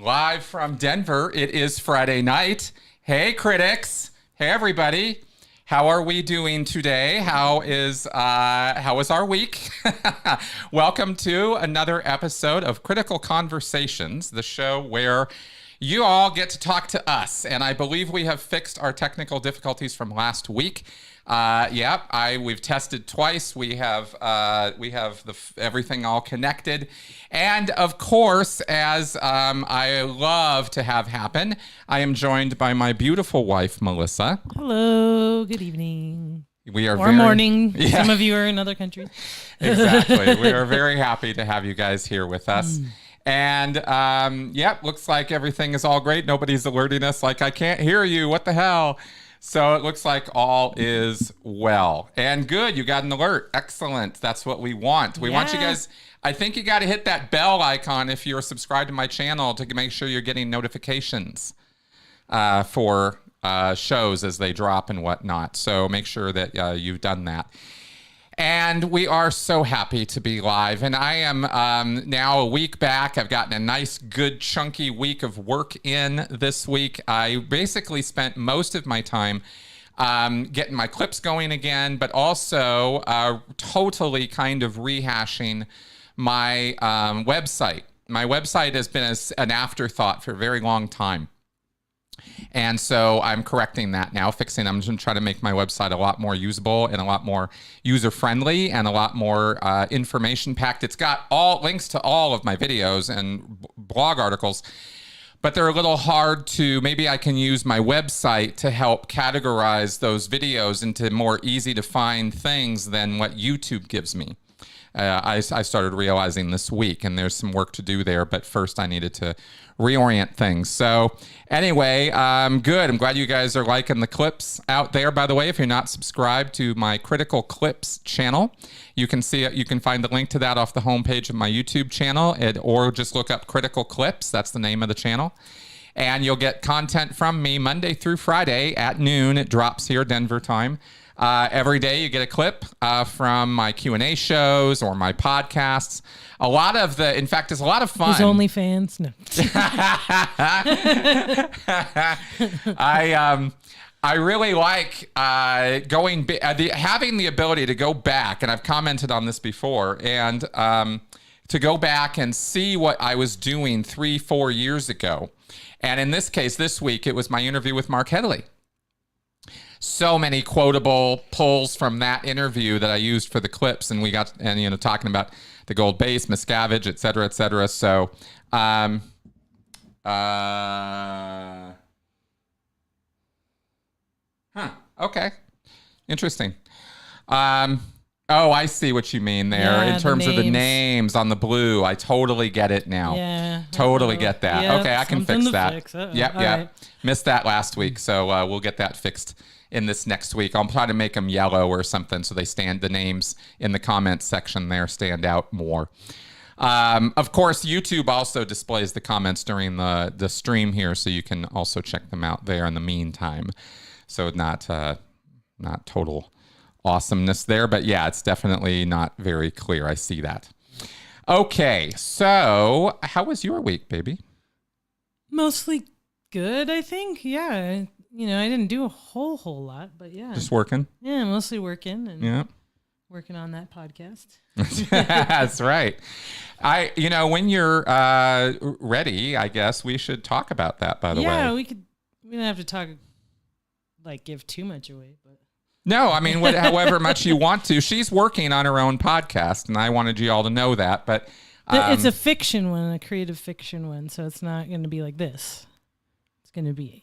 Live from Denver, it is Friday night. Hey, critics. Hey, everybody. How are we doing today? How is our week? Welcome to another episode of Critical Conversations, the show where you all get to talk to us. And I believe we have fixed our technical difficulties from last week. We've tested twice. We have everything all connected. And of course, as I love to have happen, I am joined by my beautiful wife, Melissa. Hello, good evening. Or morning. Yeah. Some of you are in other countries. Exactly. We are very happy to have you guys here with us. And looks like everything is all great. Nobody's alerting us like, I can't hear you. What the hell? So it looks like all is well and good. You got an alert. Excellent. That's what we want. We want you guys. I think you got to hit that bell icon if you're subscribed to my channel to make sure you're getting notifications for shows as they drop and whatnot. So make sure that you've done that. And we are so happy to be live. And I am now a week back. I've gotten a nice, good, chunky week of work in this week. I basically spent most of my time getting my clips going again, but also totally kind of rehashing my website. My website has been an afterthought for a very long time. And so I'm correcting that now, fixing. I'm going to try to make my website a lot more usable and a lot more user-friendly and a lot more information-packed. It's got all links to all of my videos and blog articles, but they're a little hard to, maybe I can use my website to help categorize those videos into more easy-to-find things than what YouTube gives me. I started realizing this week, and there's some work to do there, but first I needed to reorient things. So anyway, good. I'm glad you guys are liking the clips out there. By the way, if you're not subscribed to my Critical Clips channel, you can see it. You can find the link to that off the homepage of my YouTube channel, or just look up Critical Clips. That's the name of the channel. And you'll get content from me Monday through Friday at noon. It drops here, Denver time. Every day you get a clip from my Q&A shows or my podcasts. In fact, it's a lot of fun. Who's OnlyFans? No. I really like having the ability to go back, and I've commented on this before, and to go back and see what I was doing 3-4 years ago. And in this case, this week, it was my interview with Mark Headley. So many quotable pulls from that interview that I used for the clips, and we got talking about the gold base, Miscavige, et cetera, et cetera. So, okay, interesting. Oh, I see what you mean there in terms of the names on the blue. I totally get it now. Yeah, totally get that. Yep, okay, I can fix that. Yep. Right. Missed that last week, so we'll get that fixed in this next week. I'll try to make them yellow or something so the names in the comments section there stand out more. Of course, YouTube also displays the comments during the stream here, so you can also check them out there in the meantime. So not total awesomeness there, but yeah, it's definitely not very clear. I see that. Okay, so how was your week, baby? Mostly good, I think. Yeah. I didn't do a whole lot, but yeah. Just working? Yeah, mostly working and working on that podcast. That's right. When you're ready, I guess we should talk about that, by the way. Yeah, we don't have to talk, give too much away, but. No, I mean, however much you want to. She's working on her own podcast, and I wanted you all to know that, but. It's a fiction one, a creative fiction one, so it's not going to be like this. It's going to be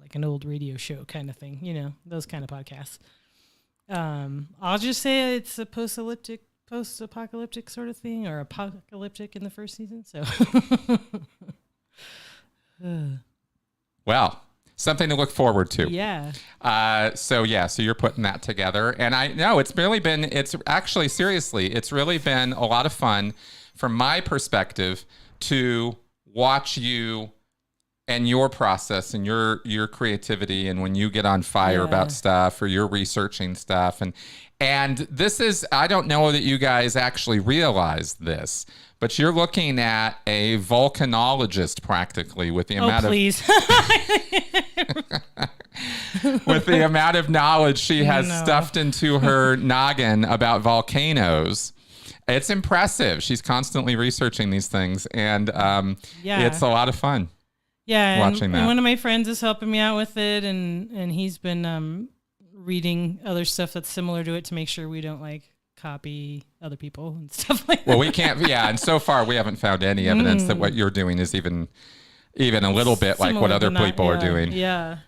like an old radio show kind of thing, those kind of podcasts. I'll just say it's a post-apocalyptic sort of thing, or apocalyptic in the first season. So, well, something to look forward to. Yeah. So you're putting that together, and I know it's really been a lot of fun from my perspective to watch you and your process and your creativity, and when you get on fire about stuff or you're researching stuff. And this is, I don't know that you guys actually realize this, but you're looking at a volcanologist practically with the amount please. with the amount of knowledge she has No. stuffed into her noggin about volcanoes. It's impressive. She's constantly researching these things, and it's a lot of fun. Yeah, watching that. And one of my friends is helping me out with it, and he's been reading other stuff that's similar to it to make sure we don't like copy other people and stuff like that. Well, we can't. Yeah, and so far we haven't found any evidence that what you're doing is even a little bit like what other people are doing. Yeah,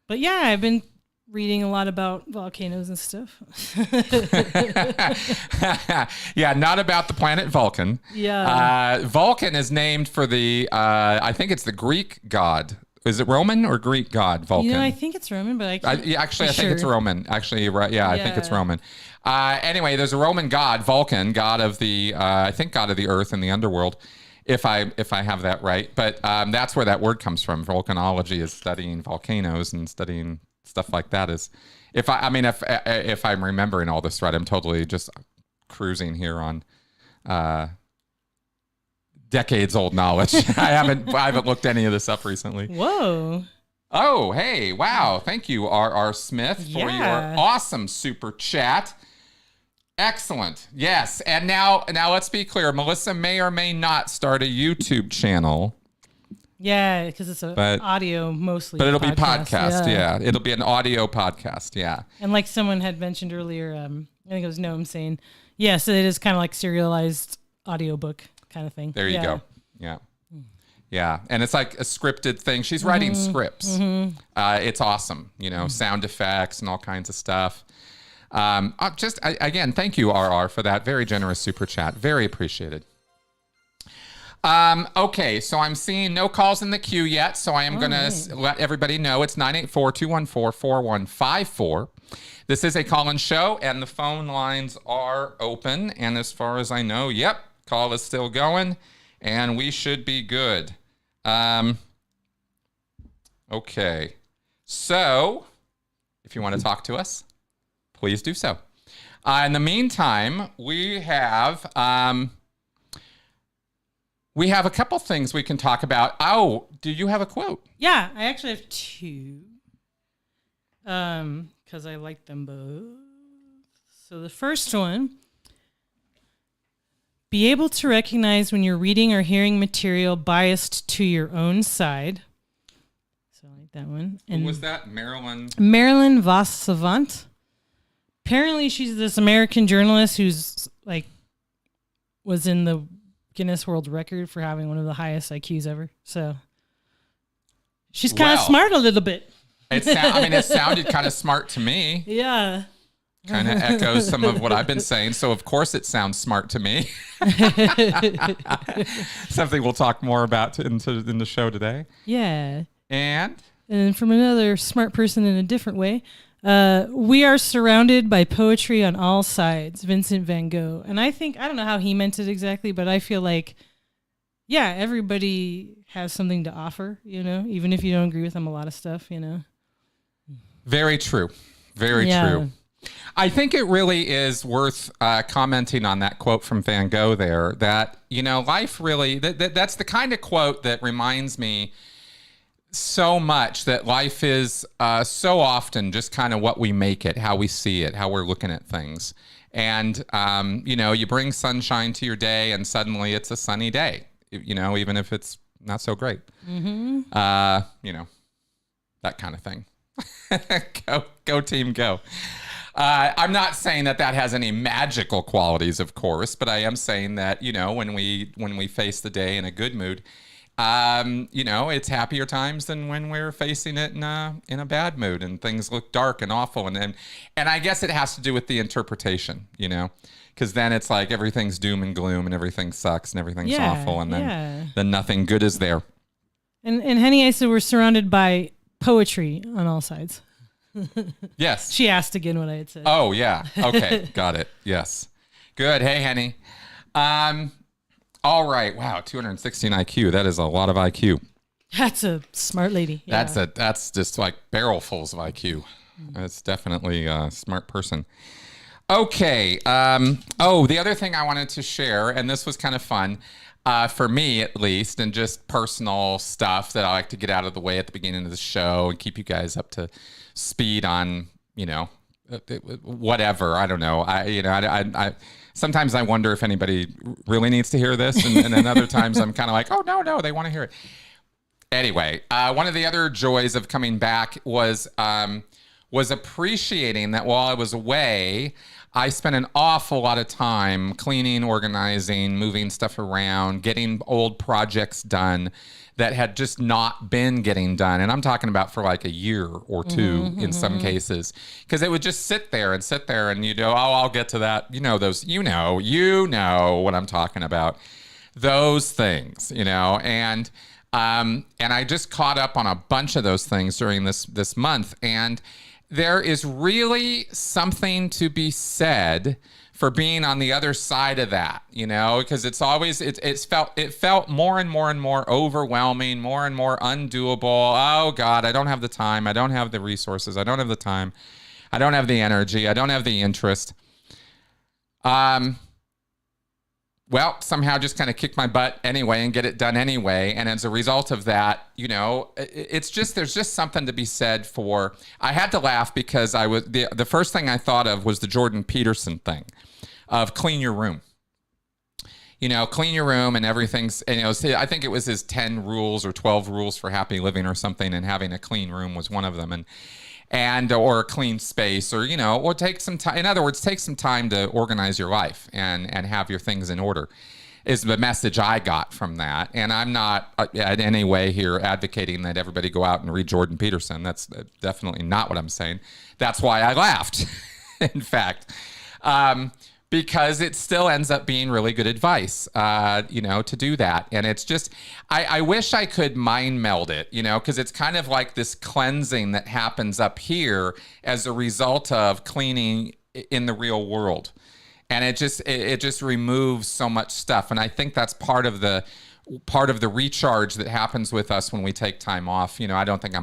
but yeah, I've been reading a lot about volcanoes and stuff. Yeah, not about the planet Vulcan. Yeah. Vulcan is named for the, I think it's the Greek god. Is it Roman or Greek god, Vulcan? I think it's Roman, but I can't I think it's Roman. Actually, right? Yeah, I think it's Yeah. Roman. Anyway, there's a Roman god, Vulcan, god of the, I think god of the earth and the underworld, if I have that right. But that's where that word comes from. Volcanology is studying volcanoes and studying stuff like that. Is if I'm remembering all this right, I'm totally just cruising here on decades old knowledge. I haven't looked any of this up recently. Whoa. Oh, hey, wow. Thank you, R.R. Smith, for Yeah. your awesome super chat. Excellent. Yes. And now let's be clear. Melissa may or may not start a YouTube channel. Yeah, because it's audio mostly. But it'll be podcast, yeah. It'll be an audio podcast, yeah. And like someone had mentioned earlier, I think it was Noam saying, yes, it is kind of like serialized audiobook kind of thing. There you go. Yeah. Yeah. And it's like a scripted thing. She's writing scripts. It's awesome, sound effects and all kinds of stuff. Again, thank you, RR, for that very generous super chat. Very appreciated. Okay, so I'm seeing no calls in the queue yet, so I am going to let everybody know it's 984-214-4154. This is a call-in show, and the phone lines are open, and as far as I know, yep, call is still going, and we should be good. Okay, so if you want to talk to us, please do so. In the meantime, we have a couple things we can talk about. Oh, do you have a quote? Yeah, I actually have two. Because I like them both. So the first one, be able to recognize when you're reading or hearing material biased to your own side. So I like that one. And Who was that? Marilyn Vos Savant. Apparently she's this American journalist who's was in the Guinness World Record for having one of the highest IQs ever. So she's kind of smart a little bit. It sounded kind of smart to me. Yeah. Kind of echoes some of what I've been saying. So of course it sounds smart to me. Something we'll talk more about in the show today. Yeah. And from another smart person in a different way, we are surrounded by poetry on all sides, Vincent van Gogh. And I don't know how he meant it exactly, but I feel like, yeah, everybody has something to offer, even if you don't agree with them a lot of stuff, Very true. Very true. I think it really is worth commenting on that quote from Van Gogh there, that, life really, that's the kind of quote that reminds me so much that life is so often just kind of what we make it, how we see it, how we're looking at things. And, you bring sunshine to your day and suddenly it's a sunny day, even if it's not so great. Mm-hmm. That kind of thing. Go team, go. I'm not saying that has any magical qualities, of course, but I am saying that, when we face the day in a good mood, it's happier times than when we're facing it in a bad mood and things look dark and awful. And I guess it has to do with the interpretation, because then it's like everything's doom and gloom and everything sucks and everything's awful. And then nothing good is there. And Henny, I said we're surrounded by poetry on all sides. Yes. She asked again what I had said. Oh, yeah. Okay. Got it. Yes. Good. Hey, Henny. All right. Wow. 216 IQ. That is a lot of IQ. That's a smart lady. Yeah. That's just like barrelfuls of IQ. That's definitely a smart person. Okay. The other thing I wanted to share, and this was kind of fun, for me at least, and just personal stuff that I like to get out of the way at the beginning of the show and keep you guys up to speed on, whatever. I don't know. I sometimes I wonder if anybody really needs to hear this, and then other times I'm kind of like, oh no, they want to hear it. Anyway, one of the other joys of coming back was appreciating that while I was away, I spent an awful lot of time cleaning, organizing, moving stuff around, getting old projects done that had just not been getting done. And I'm talking about for like a year or two in some cases, because it would just sit there and you know, I'll get to that. You know what I'm talking about. Those things, and I just caught up on a bunch of those things during this month. And there is really something to be said for being on the other side of that, because it's always, it felt more and more and more overwhelming, more and more undoable. Oh God, I don't have the time. I don't have the resources. I don't have the time. I don't have the energy. I don't have the interest. Well, somehow just kind of kick my butt anyway and get it done anyway. And as a result of that, there's just something to be said for, I had to laugh because the first thing I thought of was the Jordan Peterson thing of clean your room. Clean your room and everything's, I think it was his 10 rules or 12 rules for happy living or something, and having a clean room was one of them. Or a clean space, or take some time. In other words, take some time to organize your life and have your things in order, is the message I got from that. And I'm not in any way here advocating that everybody go out and read Jordan Peterson. That's definitely not what I'm saying. That's why I laughed, in fact, because it still ends up being really good advice, to do that. And it's just, I wish I could mind meld it, because it's kind of like this cleansing that happens up here as a result of cleaning in the real world. And it just removes so much stuff. And I think that's part of the recharge that happens with us when we take time off. I don't think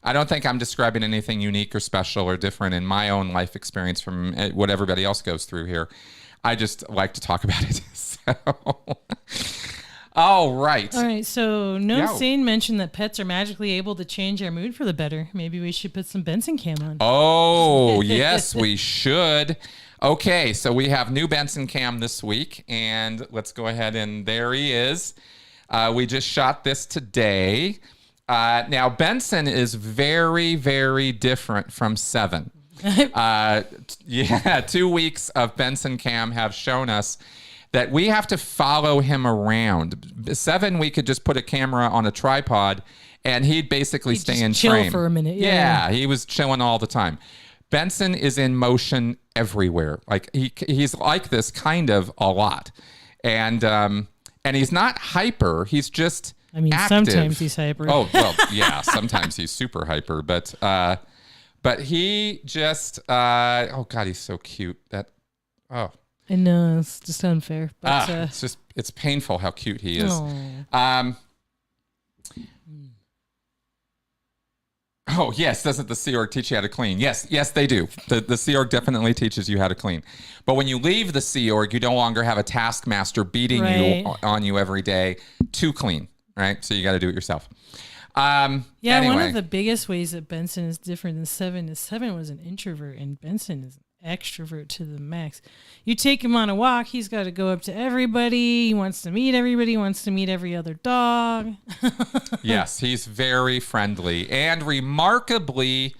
I don't think I'm describing anything unique or special or different in my own life experience from what everybody else goes through here. I just like to talk about it. So. All right. So Sane mentioned that pets are magically able to change our mood for the better. Maybe we should put some Benson Cam on. Oh, yes, we should. Okay, so we have new Benson Cam this week, and let's go ahead, and there he is. We just shot this today. Now, Benson is very, very different from Seven. 2 weeks of Benson Cam have shown us that we have to follow him around. Seven, we could just put a camera on a tripod and he'd basically stay in chill frame. For a minute. Yeah, he was chilling all the time. Benson is in motion everywhere. Like he's like this kind of a lot. And he's not hyper. He's just active. Sometimes he's hyper. Oh, well, yeah, sometimes he's super hyper, but he just oh God, he's so cute. I know, it's just unfair. But it's painful how cute he is. Oh, yes, doesn't the Sea Org teach you how to clean? Yes, they do. The Sea Org definitely teaches you how to clean. But when you leave the Sea Org, you no longer have a taskmaster beating on you every day to clean, right? So you got to do it yourself. Anyway. One of the biggest ways that Benson is different than Seven is Seven was an introvert and Benson is an extrovert to the max. You take him on a walk, he's got to go up to everybody. He wants to meet everybody. He wants to meet every other dog. Yes, he's very friendly and remarkably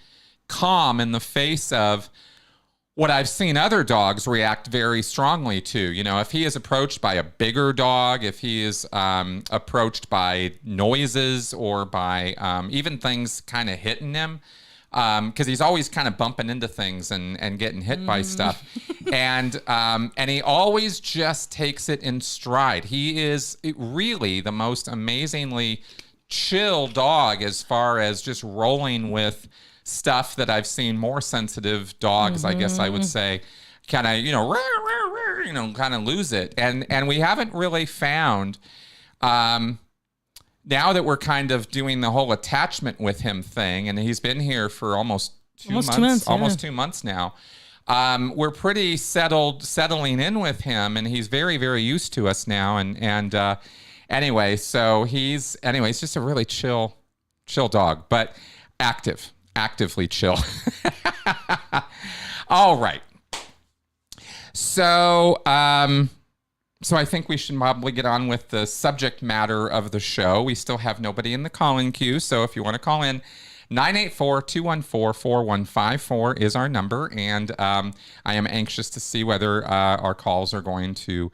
calm in the face of what I've seen other dogs react very strongly to. You know, if he is approached by a bigger dog, if he is approached by noises or by even things kind of hitting him, because he's always kind of bumping into things and getting hit by stuff. And he always just takes it in stride. He is really the most amazingly chill dog as far as just rolling with stuff that I've seen more sensitive dogs, I guess I would say, kind of, kind of lose it. And we haven't really found, now that we're kind of doing the whole attachment with him thing, and he's been here for almost 2 months now. we're pretty settling in with him, and he's very, very used to us now. And anyway, so he's just a really chill dog, but actively chill. All right. So, so I think we should probably get on with the subject matter of the show. We still have nobody in the call-in queue, so if you want to call in, 984-214-4154 is our number, and I am anxious to see whether our calls are going to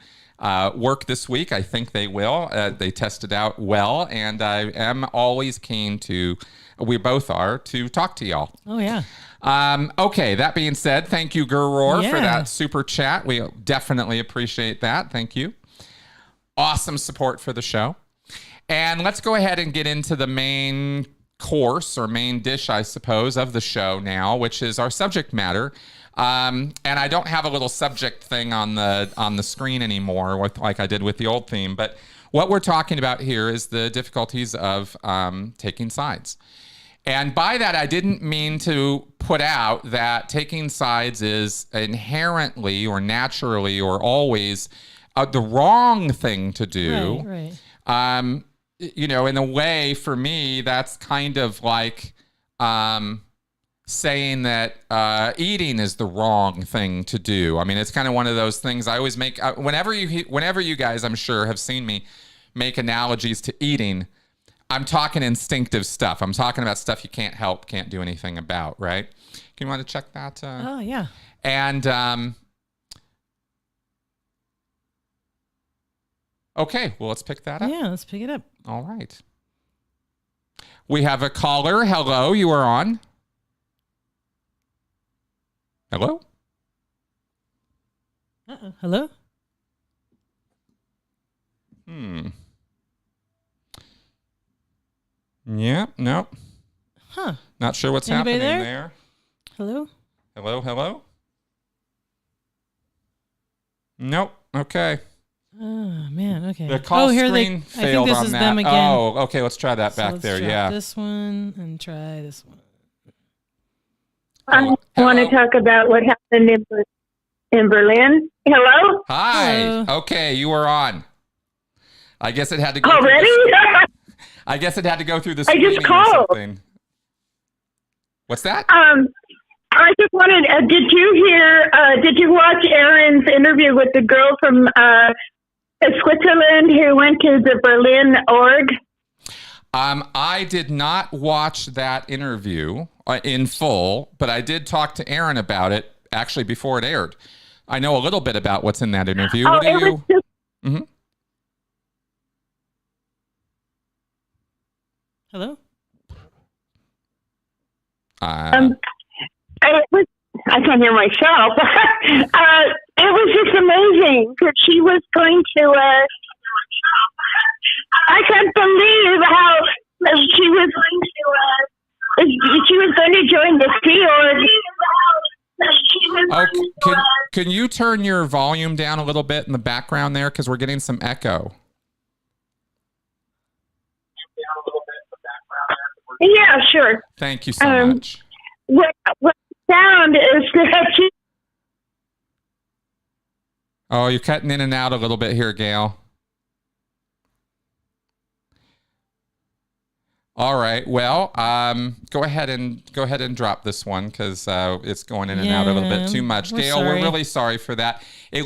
work this week. I think they will. They tested out well, and I am always keen to, we both are, to talk to y'all. Oh, yeah. Okay, that being said, thank you, Gurroar, for that super chat. We definitely appreciate that. Thank you. Awesome support for the show. And let's go ahead and get into the main course, or main dish, I suppose, of the show now, which is our subject matter. And I don't have a little subject thing on the screen anymore, like I did with the old theme. But what we're talking about here is the difficulties of taking sides. And by that, I didn't mean to put out that taking sides is inherently or naturally or always the wrong thing to do. Right. You know, in a way, for me, that's kind of like saying that eating is the wrong thing to do. I mean, it's kind of one of those things I always make. Whenever you guys, I'm sure, have seen me make analogies to eating, I'm talking instinctive stuff. I'm talking about stuff you can't help, can't do anything about, right? Can you want to check that? Oh, yeah. And okay, well, let's pick that up. Yeah, let's pick it up. All right. We have a caller. Hello, you are on. Hello? Hello? Yeah, no. Huh. Not sure what's Anybody happening there? there. Hello? Hello? Nope. Okay. Oh, man. Okay. The call screen failed I think this on is that. them again. Oh, okay. Let's try that back let's there. try Yeah. this one and try this one. I want to talk about what happened in Berlin. Hello? Hi. Hello. Okay, you are on. I guess it had to go. Already? I guess it had to go through the I just screening or called. something. What's that? I just wanted, did you watch Aaron's interview with the girl from Switzerland who went to the Berlin org? I did not watch that interview in full, but I did talk to Aaron about it actually before it aired. I know a little bit about what's in that interview. What do you? Mm-hmm. Hello? I can't hear myself. It was just amazing because she was going to. I can't believe how she was going to join the Sea Org. Can you turn your volume down a little bit in the background there, because we're getting some echo. Yeah, sure. Thank you so much. What I found is that she. Oh, you're cutting in and out a little bit here, Gail. All right. Well, go ahead and drop this one, because it's going in and out a little bit too much. Gail, we're really sorry for that. It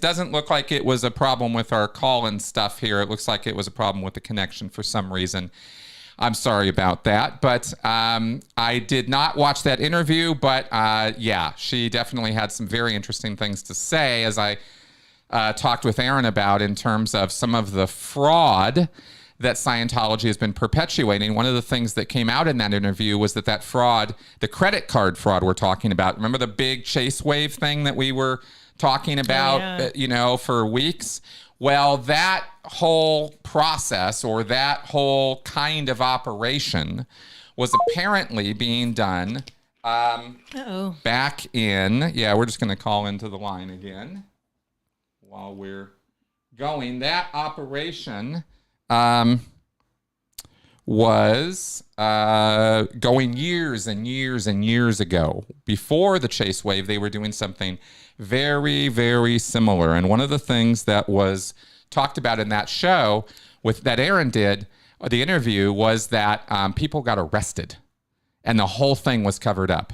doesn't look like it was a problem with our call-in stuff here. It looks like it was a problem with the connection for some reason. I'm sorry about that, but I did not watch that interview. But yeah, she definitely had some very interesting things to say, as I talked with Aaron about, in terms of some of the fraud that Scientology has been perpetuating. One of the things that came out in that interview was that fraud, the credit card fraud we're talking about, remember the big Chase Wave thing that we were talking about, for weeks? Well, that whole process, or that whole kind of operation, was apparently being done back in, we're just going to call into the line again while we're going. That operation was going years and years and years ago. Before the chase wave, they were doing something very, very similar. And one of the things that was talked about in that show that Aaron did, the interview, was that people got arrested and the whole thing was covered up.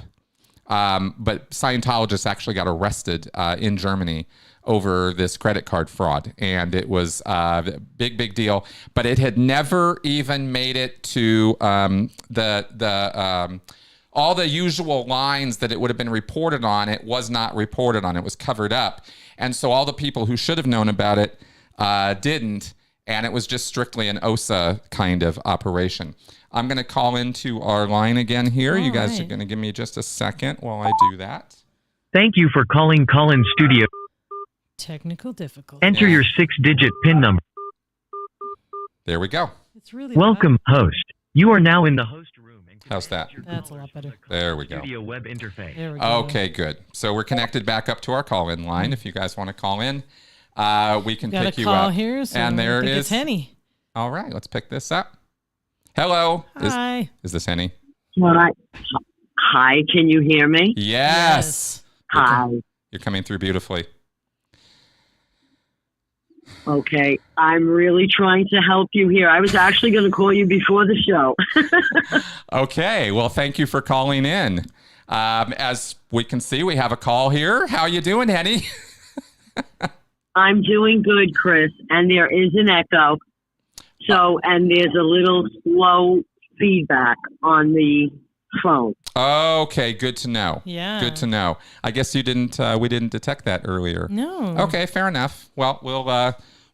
But Scientologists actually got arrested in Germany over this credit card fraud. And it was a big, big deal. But it had never even made it to all the usual lines that it would have been reported on. It was not reported on. It was covered up. And so all the people who should have known about it didn't. And it was just strictly an OSA kind of operation. I'm going to call into our line again here. You guys are going to give me just a second while I do that. Thank you for calling Call-In Studio. Technical difficulty. Enter your 6-digit PIN number. There we go. It's really Welcome, host. You are now in the host room. How's that? That's a lot better. There we go. Studio web interface. There we go. Okay, good. So we're connected back up to our call-in line. If you guys want to call in, we can Got pick a you call up. here, so And there I think is it's Henny. All right, let's pick this up. Hello. Hi. Is this Henny? Hi, can you hear me? Yes. Hi. You're coming through beautifully. Okay, I'm really trying to help you here. I was actually going to call you before the show. Okay, well, thank you for calling in. As we can see, we have a call here. How you doing, Henny? I'm doing good, Chris, and there is an echo. So, and there's a little slow feedback on the phone. Okay, good to know. Yeah. Good to know. I guess you didn't. We didn't detect that earlier. No. Okay, fair enough. Well,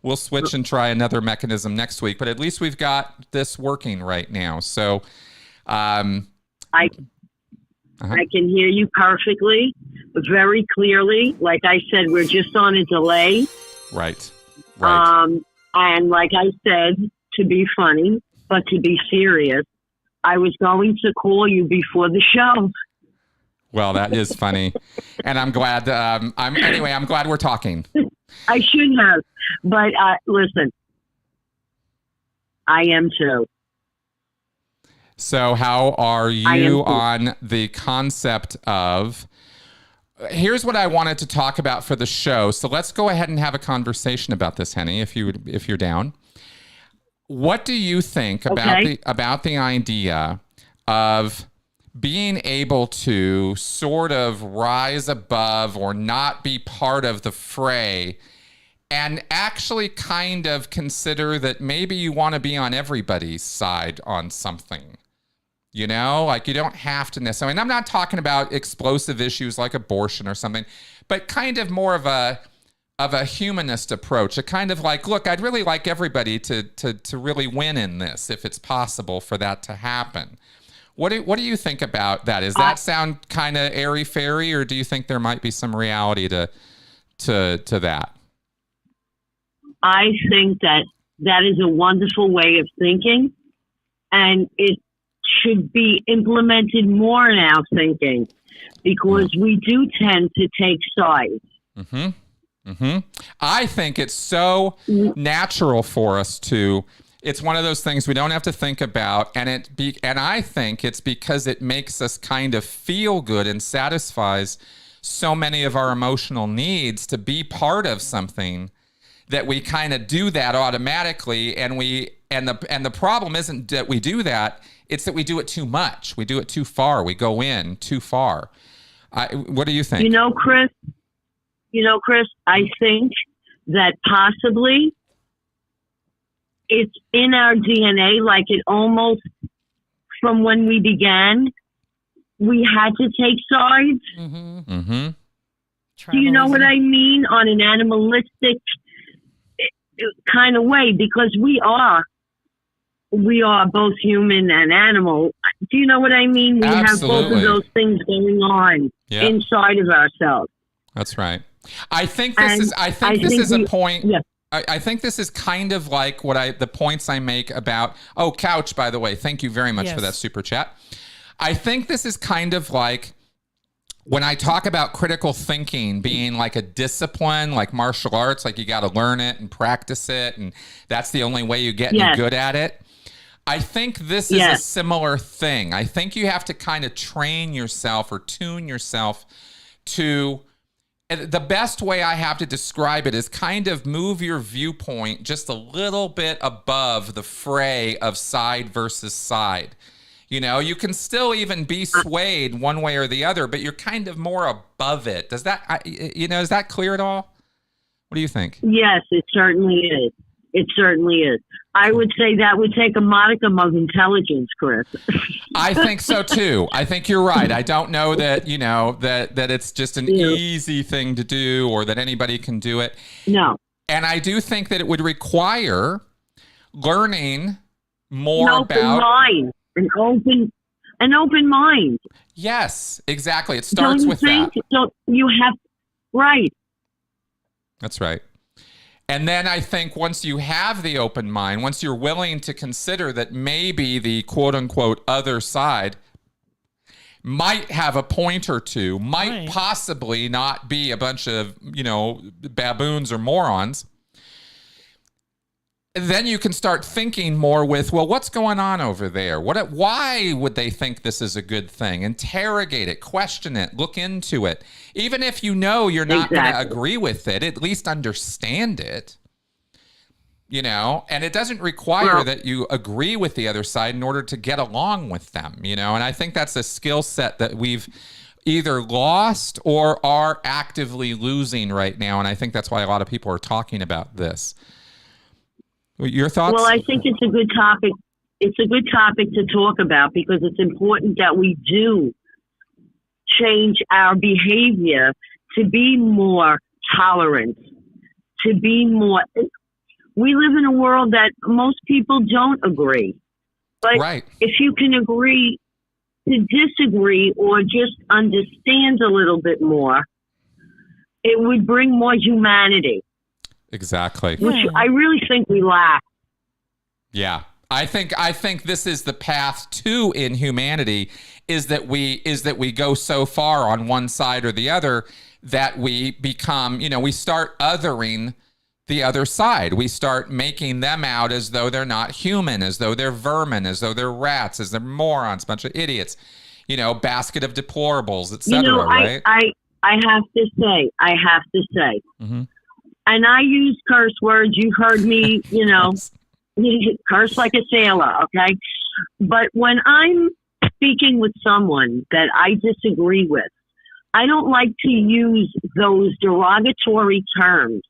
we'll switch and try another mechanism next week. But at least we've got this working right now. So, I can hear you perfectly, very clearly. Like I said, we're just on a delay. Right. Right. And like I said, to be funny, but to be serious, I was going to call you before the show. Well, that is funny, and I'm glad. I'm glad we're talking. I should have, but listen, I am too. So, how are you on the concept of? Here's what I wanted to talk about for the show. So let's go ahead and have a conversation about this, Henny, if you're down. What do you think about the idea of being able to sort of rise above or not be part of the fray and actually kind of consider that maybe you want to be on everybody's side on something? You know, like you don't have to necessarily, and I'm not talking about explosive issues like abortion or something, but kind of more of a humanist approach, a kind of like, look, I'd really like everybody to really win in this if it's possible for that to happen. What do you think about that? Does that sound kind of airy-fairy, or do you think there might be some reality to that? I think that is a wonderful way of thinking, and it should be implemented more in our thinking, because we do tend to take sides. Mm-hmm. Mm-hmm. I think it's so natural for us to. It's one of those things we don't have to think about, and I think it's because it makes us kind of feel good and satisfies so many of our emotional needs to be part of something that we kind of do that automatically, and the problem isn't that we do that. It's that we do it too much. We do it too far. We go in too far. What do you think? You know, Chris, I think that possibly it's in our DNA, like it almost, from when we began, we had to take sides. Mm-hmm. Mm-hmm. Do you know what I mean? On an animalistic kind of way, because we are both human and animal. Do you know what I mean? We Absolutely. have both of those things going on inside of ourselves. That's right. I think this is a point. Yeah. I think this is kind of like the points I make about. Oh, Couch, by the way, thank you very much for that super chat. I think this is kind of like when I talk about critical thinking being like a discipline, like martial arts, like you got to learn it and practice it, and that's the only way you get any good at it. I think this is a similar thing. I think you have to kind of train yourself or tune yourself to, the best way I have to describe it is kind of move your viewpoint just a little bit above the fray of side versus side. You know, you can still even be swayed one way or the other, but you're kind of more above it. Does that, is that clear at all? What do you think? Yes, it certainly is. It certainly is. I would say that would take a modicum of intelligence, Chris. I think so too. I think you're right. I don't know that, that it's just an easy thing to do or that anybody can do it. No. And I do think that it would require learning more an open about mind, an open mind. Yes, exactly. It starts with that. So you have right. That's right. And then I think once you have the open mind, once you're willing to consider that maybe the quote unquote other side might have a point or two, might possibly not be a bunch of, baboons or morons, then you can start thinking more with, well, what's going on over there? Why would they think this is a good thing? Interrogate it, question it, look into it. Even if you're not going to agree with it, at least understand it. And it doesn't require that you agree with the other side in order to get along with them, and I think that's a skill set that we've either lost or are actively losing right now. And I think that's why a lot of people are talking about this. Your thoughts? Well, I think it's a good topic. It's a good topic to talk about because it's important that we do change our behavior to be more tolerant, to be more. We live in a world that most people don't agree. But if you can agree to disagree or just understand a little bit more, it would bring more humanity. Exactly. Which I really think we lack. Yeah. I think this is the path to inhumanity is that we go so far on one side or the other that we become, we start othering the other side. We start making them out as though they're not human, as though they're vermin, as though they're rats, as they're morons, bunch of idiots, basket of deplorables, etc. Right? I have to say, mm-hmm. And I use curse words. You heard me, curse like a sailor, okay? But when I'm speaking with someone that I disagree with, I don't like to use those derogatory terms.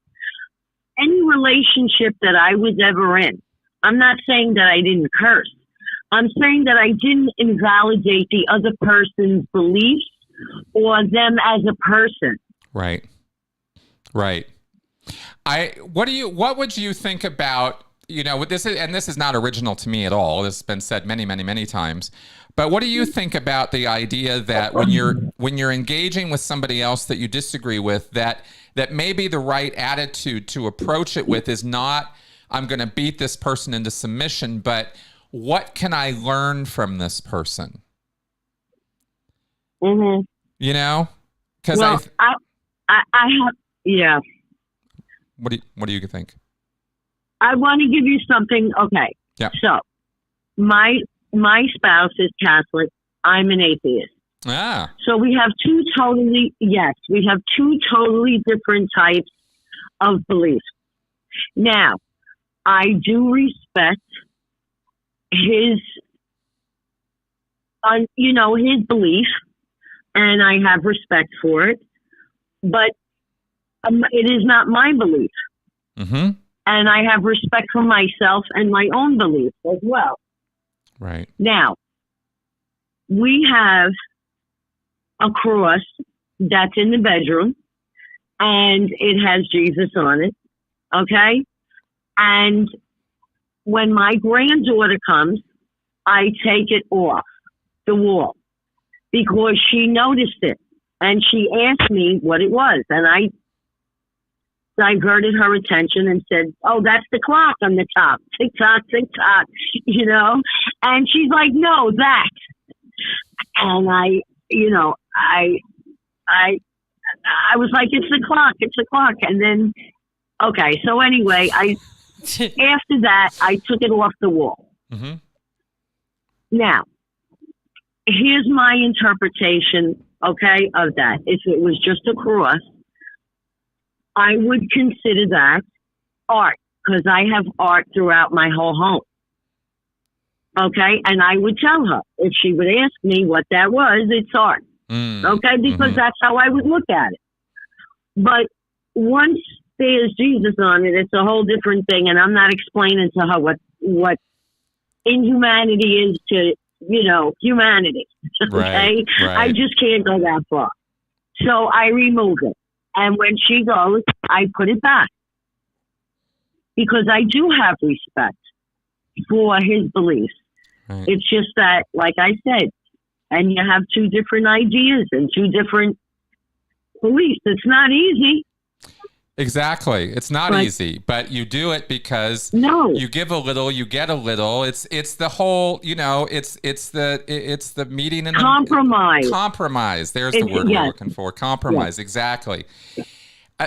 Any relationship that I was ever in, I'm not saying that I didn't curse. I'm saying that I didn't invalidate the other person's beliefs or them as a person. Right. What would you think about, this is not original to me at all. This has been said many, many, many times. But what do you think about the idea that when you're engaging with somebody else that you disagree with, that maybe the right attitude to approach it with is not, I'm going to beat this person into submission, but what can I learn from this person? Mm-hmm. Because I have, yeah. What do you think? I want to give you something. Okay. Yeah. So my spouse is Catholic. I'm an atheist. Ah. So we have two totally different types of beliefs. Now, I do respect his belief, and I have respect for it, but it is not my belief. Mm-hmm. And I have respect for myself and my own beliefs as well. Right. Now, we have a cross that's in the bedroom, and it has Jesus on it, okay? And when my granddaughter comes, I take it off the wall because she noticed it, and she asked me what it was, and I diverted her attention and said, oh, that's the clock on the top. Tick tock, tick tock, and she's like, no, that. And I was like, it's the clock. And then, okay. So anyway, after that, I took it off the wall. Mm-hmm. Now, here's my interpretation, okay, of that. If it was just a cross, I would consider that art, because I have art throughout my whole home. Okay, and I would tell her, if she would ask me what that was, it's art. Okay, because that's how I would look at it. But once there's Jesus on it, it's a whole different thing, and I'm not explaining to her what inhumanity is to, humanity. Okay? Right. I just can't go that far. So I remove it. And when she goes, I put it back. Because I do have respect for his beliefs. Right. It's just that, like I said, and you have two different ideas and two different beliefs. It's not easy. Exactly. It's not easy, but you do it because you give a little, you get a little. It's the whole, it's the meeting and compromise. Compromise. There's the word we're looking for. Compromise. Yes. Exactly.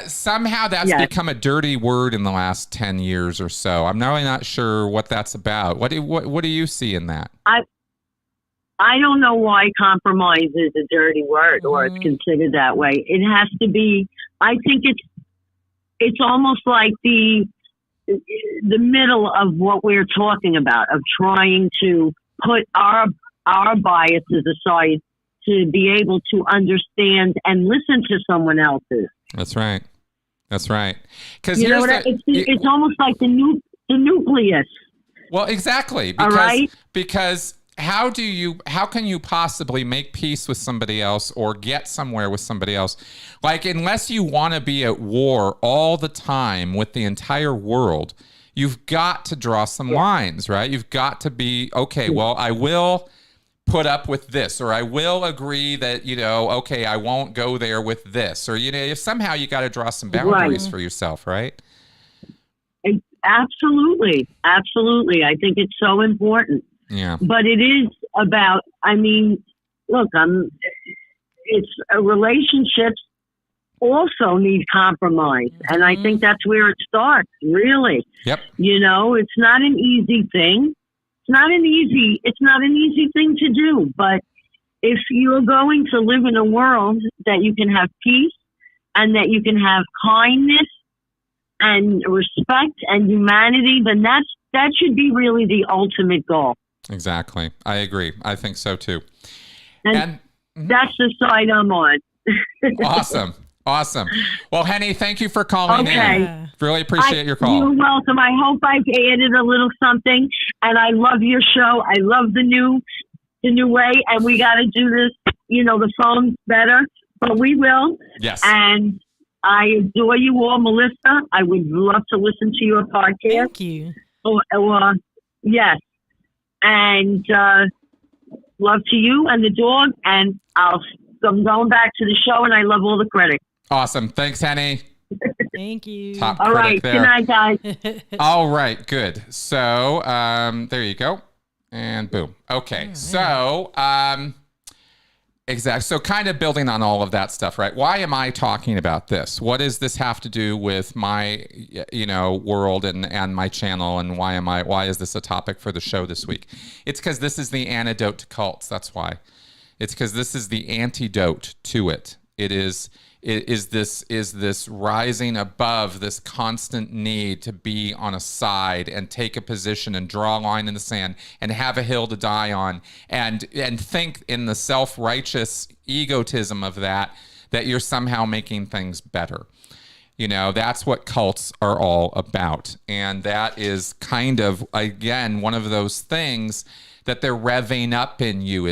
Somehow that's become a dirty word in the last 10 years or so. I'm really not sure what that's about. What do you see in that? I don't know why compromise is a dirty word or it's considered that way. It has to be, I think it's almost like the middle of what we're talking about, of trying to put our biases aside to be able to understand and listen to someone else's. That's right. Because it's almost like the nucleus. Well, exactly. Because how can you possibly make peace with somebody else or get somewhere with somebody else? Like, unless you want to be at war all the time with the entire world, you've got to draw some lines, right? You've got to be, okay, well, I will put up with this, or I will agree that, okay, I won't go there with this, or, if somehow you got to draw some boundaries for yourself, right? Absolutely. I think it's so important. Yeah. But it is about, look, it's relationships also need compromise. And I think that's where it starts, really. Yep. It's not an easy thing. It's not an easy thing to do, but if you're going to live in a world that you can have peace and that you can have kindness and respect and humanity, then that should be really the ultimate goal. Exactly. I agree. I think so too. And that's the side I'm on. Awesome. Well, Henny, thank you for calling in. Really appreciate your call. You're welcome. I hope I've added a little something. And I love your show. I love the new way. And we got to do this, the phone's better. But we will. Yes. And I adore you all, Melissa. I would love to listen to your podcast. Thank you. Yes. And love to you and the dog. And I'm going back to the show, and I love all the credit. Awesome. Thanks, Henny. Thank you. Top all right. there. Good night, guys. All right. Good. So there you go. And boom. Okay. So exactly. So kind of building on all of that stuff, right? Why am I talking about this? What does this have to do with my, world and my channel? And why is this a topic for the show this week? It's because this is the antidote to cults. That's why. It's because this is the antidote to it. It is this rising above this constant need to be on a side and take a position and draw a line in the sand and have a hill to die on and think in the self-righteous egotism of that you're somehow making things better. That's what cults are all about. And that is kind of, again, one of those things that they're revving up in you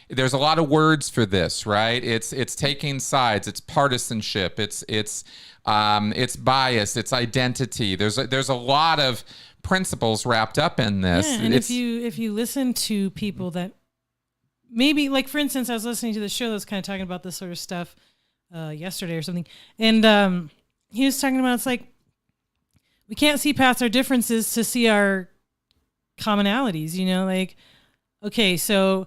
there's a lot of words for this, right? It's taking sides, it's partisanship, it's bias, it's identity. There's a lot of principles wrapped up in this. Yeah, and if you listen to people that maybe, like, for instance, I was listening to the show that was kind of talking about this sort of stuff yesterday or something, and he was talking about, it's like we can't see past our differences to see our commonalities, okay, so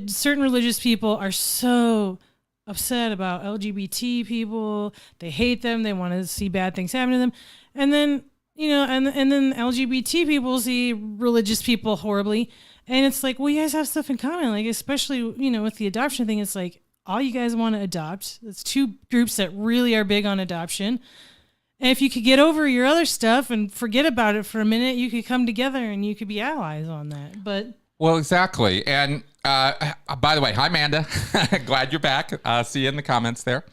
certain religious people are so upset about LGBT people, they hate them, they want to see bad things happen to them, and then and then LGBT people see religious people horribly, And it's like, well, you guys have stuff in common. Like, especially, with the adoption thing, it's like all you guys want to adopt. It's two groups that really are big on adoption. And if you could get over your other stuff and forget about it for a minute, you could come together and you could be allies on that. But well, exactly. And by the way, hi, Amanda. Glad you're back. See you in the comments there.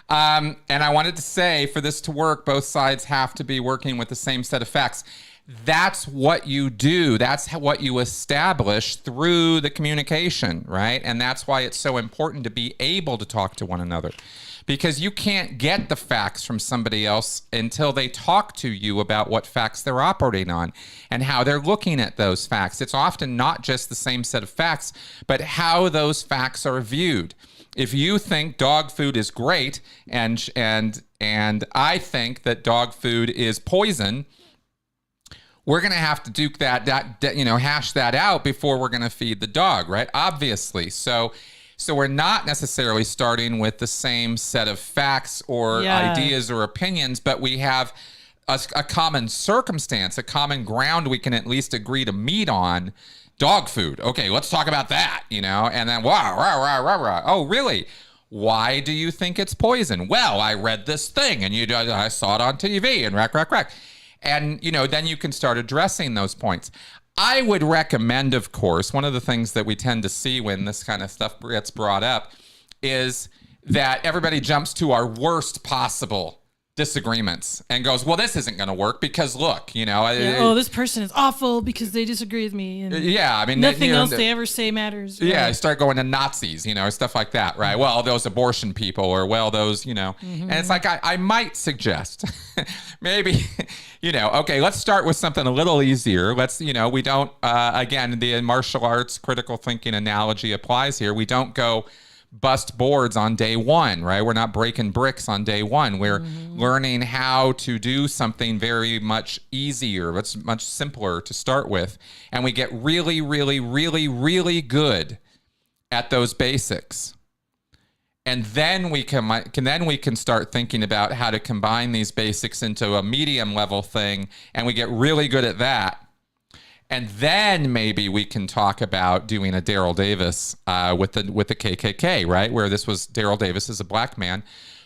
And I wanted to say, for this to work, both sides have to be working with the same set of facts. That's what you do. That's what you establish through the communication, right? And that's why it's so important to be able to talk to one another, because you can't get the facts from somebody else until they talk to you about what facts they're operating on and how they're looking at those facts. It's often not just the same set of facts, but how those facts are viewed. If you think dog food is great and I think that dog food is poison, we're going to have to duke hash that out before we're going to feed the dog, right? Obviously. So we're not necessarily starting with the same set of facts or ideas or opinions, but we have a common circumstance, a common ground we can at least agree to meet on. Dog food. Okay, let's talk about that, and then, oh, really? Why do you think it's poison? Well, I read this thing and I saw it on TV and rack. And, then you can start addressing those points. I would recommend, of course, one of the things that we tend to see when this kind of stuff gets brought up is that everybody jumps to our worst possible disagreements and goes, well, this isn't going to work because look, this person is awful because they disagree with me. And nothing else they ever say matters. Yeah, right? Start going to Nazis, stuff like that, right? Well, those abortion people, or well, those, and it's like, I might suggest maybe, okay, let's start with something a little easier. Let's, we don't, again, the martial arts critical thinking analogy applies here. We don't go bust boards on day one, right? We're not breaking bricks on day one. We're learning how to do something very much easier, it's much simpler to start with. And we get really, really, really, really good at those basics. And then we can start thinking about how to combine these basics into a medium level thing. And we get really good at that. And then maybe we can talk about doing a Daryl Davis with the KKK, right? Where this was Daryl Davis is a black man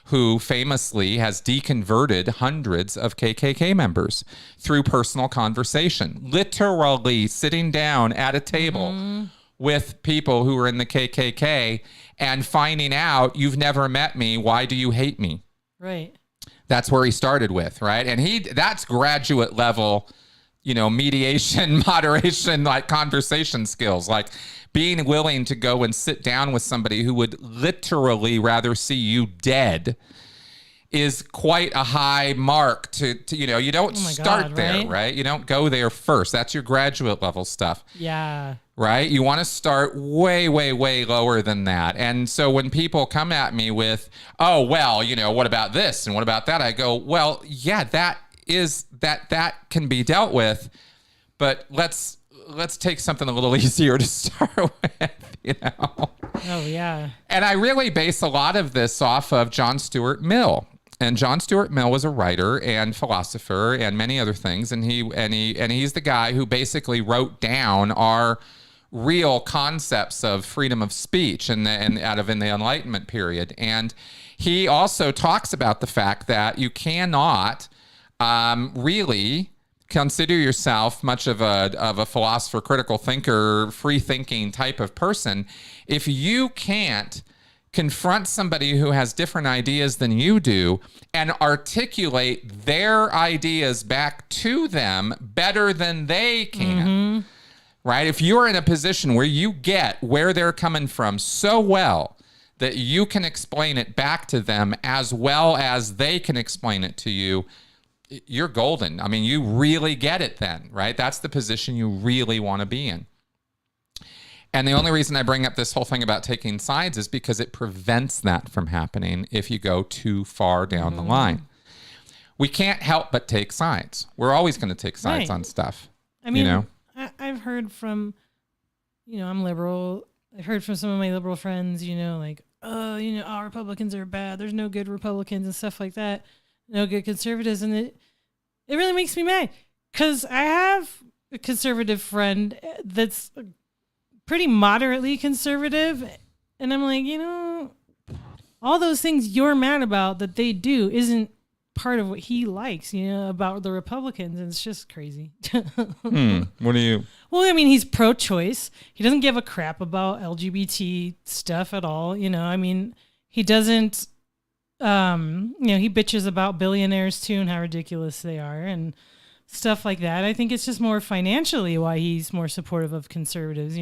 who famously has deconverted hundreds of KKK members through personal conversation, literally sitting down at a table with people who are in the KKK and finding out, you've never met me, why do you hate me? Right. That's where he started with, right? And that's graduate level, mediation, moderation, like conversation skills, like being willing to go and sit down with somebody who would literally rather see you dead is quite a high mark to you don't start there, right? You don't go there first. That's your graduate level stuff. Yeah. Right? You want to start way, way, way lower than that. And so when people come at me with, oh, well, what about this and what about that? I go, well, yeah, that can be dealt with, but let's take something a little easier to start with, Oh, yeah. And I really base a lot of this off of John Stuart Mill. And John Stuart Mill was a writer and philosopher and many other things. And he's the guy who basically wrote down our real concepts of freedom of speech in the Enlightenment period. And he also talks about the fact that you cannot really consider yourself much of a philosopher, critical thinker, free thinking type of person if you can't confront somebody who has different ideas than you do and articulate their ideas back to them better than they can. Right? If you're in a position where you get where they're coming from so well that you can explain it back to them as well as they can explain it to you, you're golden. I mean, you really get it then, right? That's the position you really want to be in. And the only reason I bring up this whole thing about taking sides is because it prevents that from happening if you go too far down the line. We can't help but take sides. We're always going to take sides on stuff. I mean, I've heard from, I'm liberal. I've heard from some of my liberal friends, like, oh, all Republicans are bad. There's no good Republicans and stuff like that. No good conservatives. And it really makes me mad because I have a conservative friend that's pretty moderately conservative. And I'm like, all those things you're mad about that they do isn't part of what he likes, about the Republicans. And it's just crazy. What do you... Well, I mean, he's pro-choice. He doesn't give a crap about LGBT stuff at all. He doesn't, he bitches about billionaires too and how ridiculous they are and stuff like that. I think it's just more financially why he's more supportive of conservatives,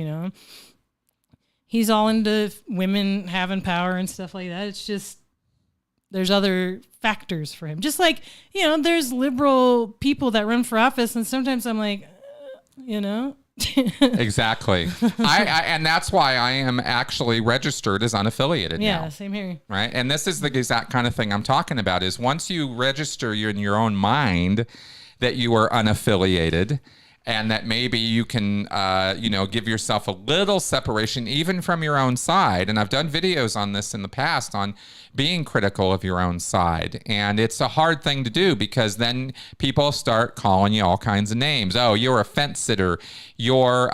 He's all into women having power and stuff like that. It's just, there's other factors for him. Just like, there's liberal people that run for office, and sometimes I'm like, Exactly. And that's why I am actually registered as unaffiliated now. Yeah, same here. Right. And this is the exact kind of thing I'm talking about is once you register in your own mind that you are unaffiliated and that maybe you can, give yourself a little separation even from your own side. And I've done videos on this in the past on being critical of your own side. And it's a hard thing to do because then people start calling you all kinds of names. Oh, you're a fence sitter. You're,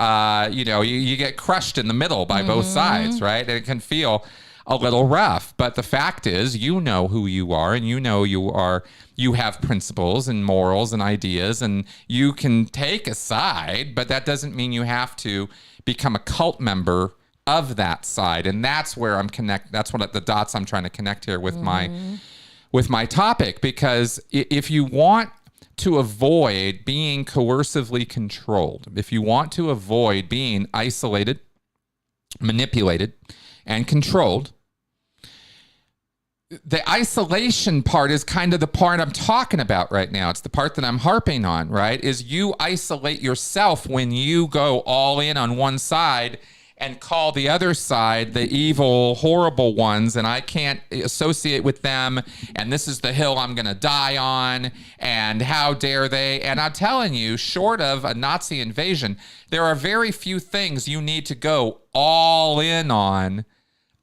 you get crushed in the middle by both sides, right? And it can feel a little rough. But the fact is, you know who you are, and you have principles and morals and ideas, and you can take a side, but that doesn't mean you have to become a cult member of that side. And that's where that's what the dots I'm trying to connect here with my topic, because if you want to avoid being coercively controlled, if you want to avoid being isolated, manipulated, and controlled, the isolation part is kind of the part I'm talking about right now. It's the part that I'm harping on, right? Is you isolate yourself when you go all in on one side and call the other side the evil, horrible ones, and I can't associate with them, and this is the hill I'm going to die on, and how dare they? And I'm telling you, short of a Nazi invasion, there are very few things you need to go all in on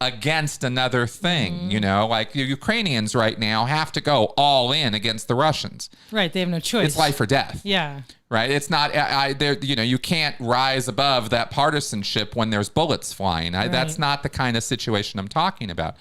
against another thing, like the Ukrainians right now have to go all in against the Russians. Right, they have no choice. It's life or death. Yeah. Right, it's not. You can't rise above that partisanship when there's bullets flying. Right. That's not the kind of situation I'm talking about.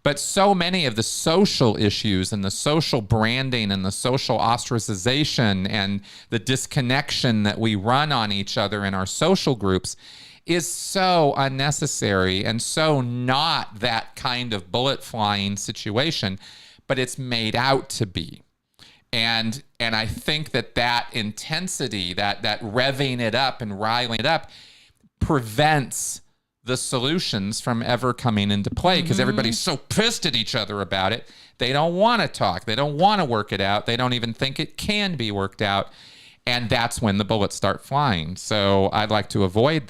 But so many of the social issues and the social branding and the social ostracization and the disconnection that we run on each other in our social groups is so unnecessary and so not that kind of bullet flying situation, but it's made out to be. And I think that intensity, that revving it up and riling it up prevents the solutions from ever coming into play because everybody's so pissed at each other about it. They don't want to talk. They don't want to work it out. They don't even think it can be worked out. And that's when the bullets start flying. So I'd like to avoid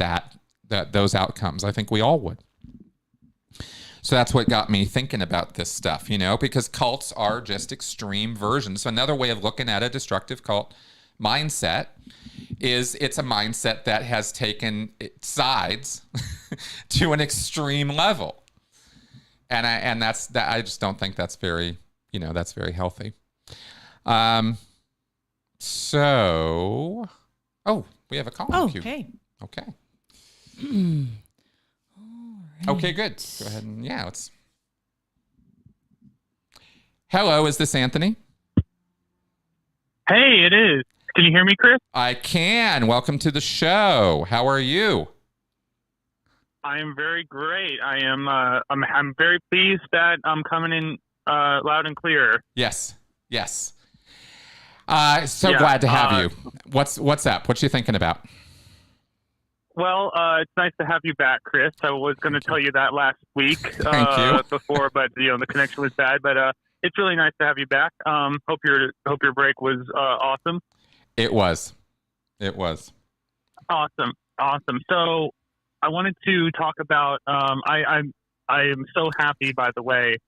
those outcomes. I think we all would. So that's what got me thinking about this stuff, because cults are just extreme versions. So another way of looking at a destructive cult mindset is it's a mindset that has taken sides to an extreme level. And I just don't think that's very, that's very healthy. So, we have a call queue. Okay. Okay. Okay, good. Go ahead and let's. Hello, is this Anthony? Hey, it is. Can you hear me, Chris? I can. Welcome to the show. How are you? I am very great. I'm very pleased that I'm coming in loud and clear. Yes. Glad to have you. What's up? What you thinking about? Well, it's nice to have you back, Chris. I was going to tell you that last week. Thank you. Before, but the connection was bad. But it's really nice to have you back. Hope your break was awesome. It was. Awesome. So I wanted to talk about. I am so happy, by the way,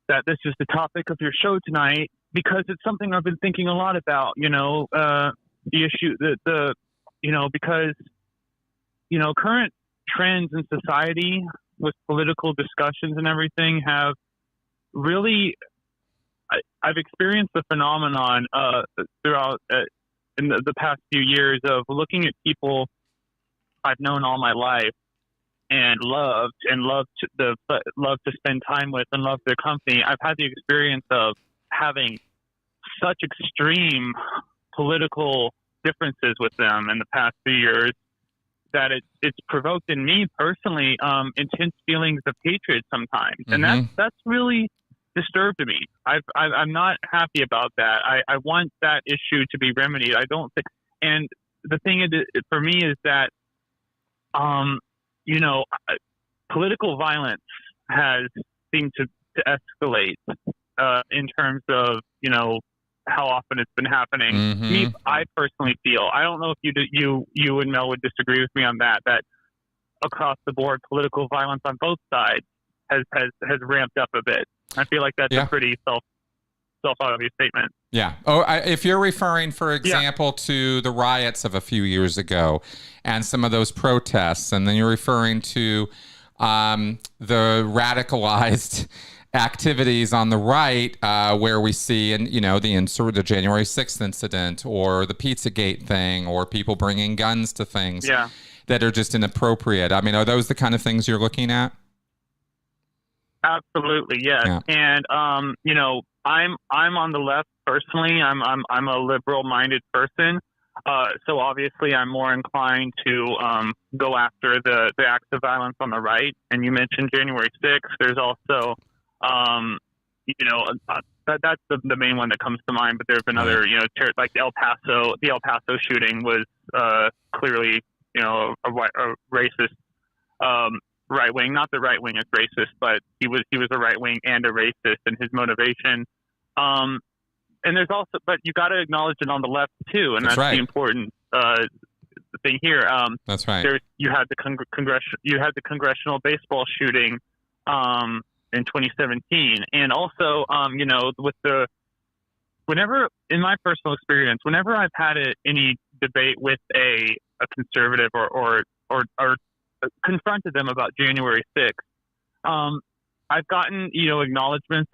that this is the topic of your show tonight because it's something I've been thinking a lot about. The issue because. Current trends in society with political discussions and everything have really, I've experienced the phenomenon throughout in the past few years of looking at people I've known all my life and loved to spend time with and love their company. I've had the experience of having such extreme political differences with them in the past few years that it's provoked in me personally intense feelings of hatred sometimes, and that's really disturbed me. I'm not happy about that. I want that issue to be remedied. I don't think, and the thing is, for me is that political violence has seemed to escalate in terms of how often it's been happening. Me, I personally feel, I don't know if you and Mel would disagree with me on that across the board, political violence on both sides has ramped up a bit. I feel like that's a pretty self-obvious statement. Yeah. Oh, if you're referring, for example, to the riots of a few years ago and some of those protests, and then you're referring to the radicalized activities on the right, where we see, the January 6th incident, or the Pizzagate thing, or people bringing guns to things that are just inappropriate. I mean, are those the kind of things you're looking at? Absolutely, yes. Yeah. And I'm on the left personally. I'm a liberal-minded person. So obviously, I'm more inclined to go after the acts of violence on the right. And you mentioned January 6th. There's also that's the main one that comes to mind. But there have been other, like the El Paso shooting was clearly, a racist right wing. Not the right wing is racist, but he was a right wing and a racist in his motivation. And there's also, but you got to acknowledge it on the left too, and that's right. The important thing here. That's right. You had the congressional baseball shooting in 2017, and also whenever, in my personal experience, whenever I've had any debate with a conservative or confronted them about January 6th, I've gotten acknowledgments,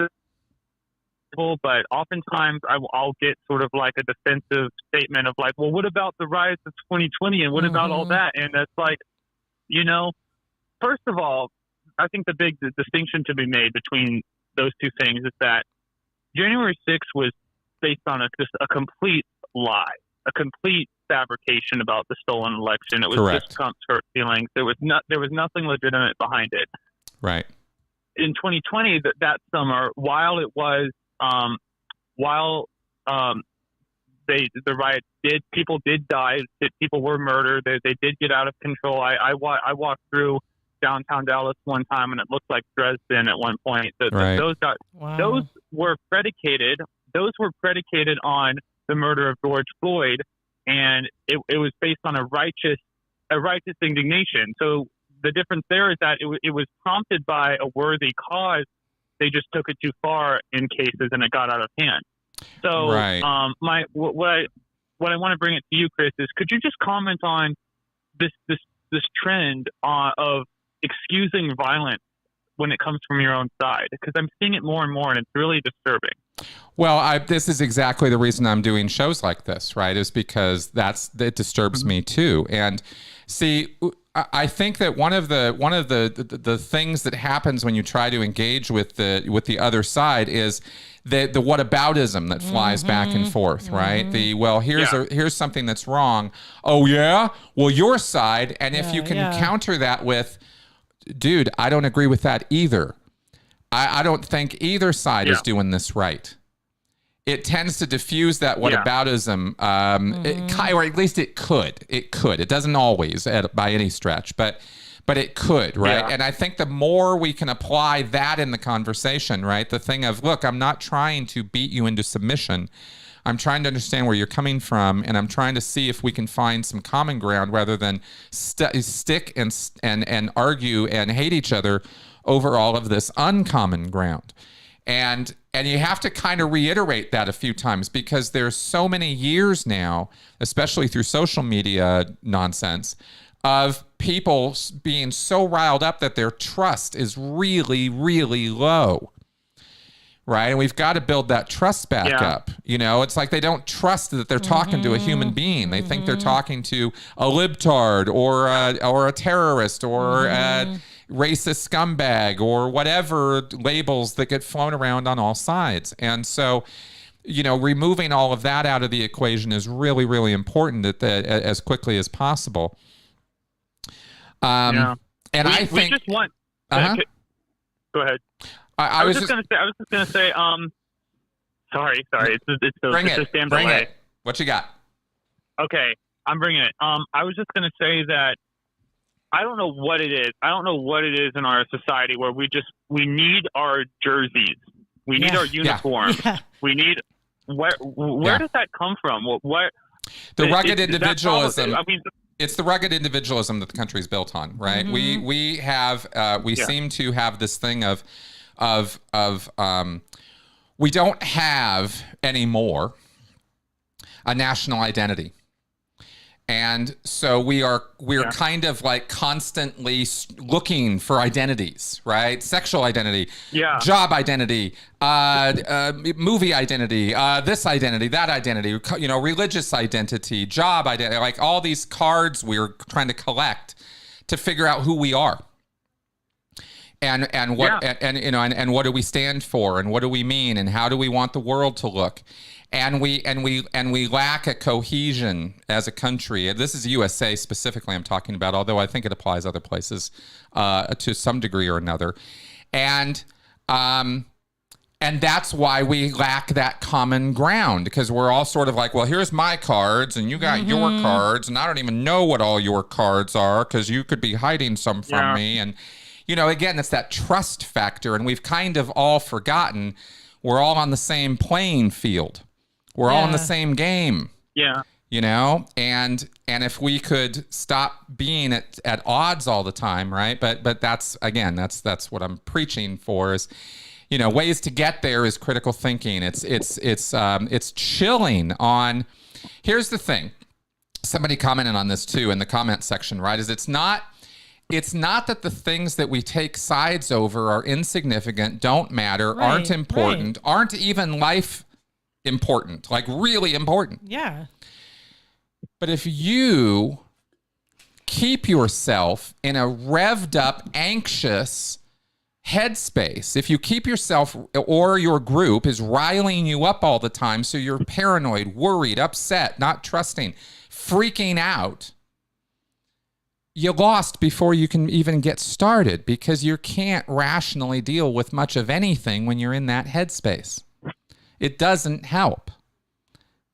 but oftentimes I'll get sort of like a defensive statement of like, well, what about the riots of 2020 and what about all that? And that's like, first of all, I think the big distinction to be made between those two things is that January 6th was based on just a complete lie, a complete fabrication about the stolen election. It was Correct. Just Trump's hurt feelings. There was nothing legitimate behind it. Right. In 2020, that summer, while it was the riot people did die, people were murdered, they did get out of control. I walked through downtown Dallas one time and it looked like Dresden at one point. Those were predicated on the murder of George Floyd, and it was based on a righteous indignation. So the difference there is that it was prompted by a worthy cause. They just took it too far in cases, and it got out of hand. So, right. What I want to bring it to you, Chris, is could you just comment on this trend of excusing violence when it comes from your own side? Because I'm seeing it more and more, and it's really disturbing. Well, this is exactly the reason I'm doing shows like this, right? Is because it disturbs me too. And see, I think that one of the things that happens when you try to engage with the other side is the whataboutism that flies back and forth, right? Here's something that's wrong. Oh yeah, well your side, and if you can counter that with, dude, I don't agree with that either. I don't think either side is doing this right. It tends to diffuse that whataboutism, or at least it could. It doesn't always by any stretch, but it could, right? Yeah. And I think the more we can apply that in the conversation, right? The thing of, look, I'm not trying to beat you into submission. I'm trying to understand where you're coming from, and I'm trying to see if we can find some common ground rather than stick and argue and hate each other over all of this uncommon ground. And you have to kind of reiterate that a few times, because there's so many years now, especially through social media nonsense, of people being so riled up that their trust is really, really low. right? And we've got to build that trust back up. You know, it's like they don't trust that they're talking to a human being. They think they're talking to a libtard or a terrorist or a racist scumbag or whatever labels that get flown around on all sides. And so, you know, removing all of that out of the equation is really, really important as quickly as possible. And I think we just want. Go ahead. I was just gonna say. Sorry. It's this damn delay. Bring it. What you got? Okay, I'm bringing it. I was just gonna say that I don't know what it is. I don't know what it is in our society where we need our jerseys. We need our uniforms. Yeah. We need where does that come from? What the rugged individualism. It's the rugged individualism that the country's built on, right? We seem to have this thing of we don't have anymore a national identity. And so we're kind of like constantly looking for identities, right? Sexual identity, job identity, movie identity, this identity, that identity, you know, religious identity, job identity, like all these cards we're trying to collect to figure out who we are. And what and you know and what do we stand for and what do we mean and how do we want the world to look? And we lack a cohesion as a country. This is USA specifically I'm talking about, although I think it applies other places to some degree or another. And that's why we lack that common ground, because we're all sort of like, well, here's my cards and you got your cards, and I don't even know what all your cards are because you could be hiding some from me. And you know, again, it's that trust factor, and we've kind of all forgotten we're all on the same playing field. We're all in the same game. Yeah. You know, and if we could stop being at odds all the time, right? But that's again, that's what I'm preaching for is, you know, ways to get there is critical thinking. It's chilling on. Here's the thing. Somebody commented on this too in the comment section, right? Is it's not that the things that we take sides over are insignificant, don't matter, aren't important, aren't even life important, like really important. Yeah. But if you keep yourself in a revved up, anxious headspace, if you keep yourself or your group is riling you up all the time, so you're paranoid, worried, upset, not trusting, freaking out, you lost before you can even get started, because you can't rationally deal with much of anything when you're in that headspace. It doesn't help,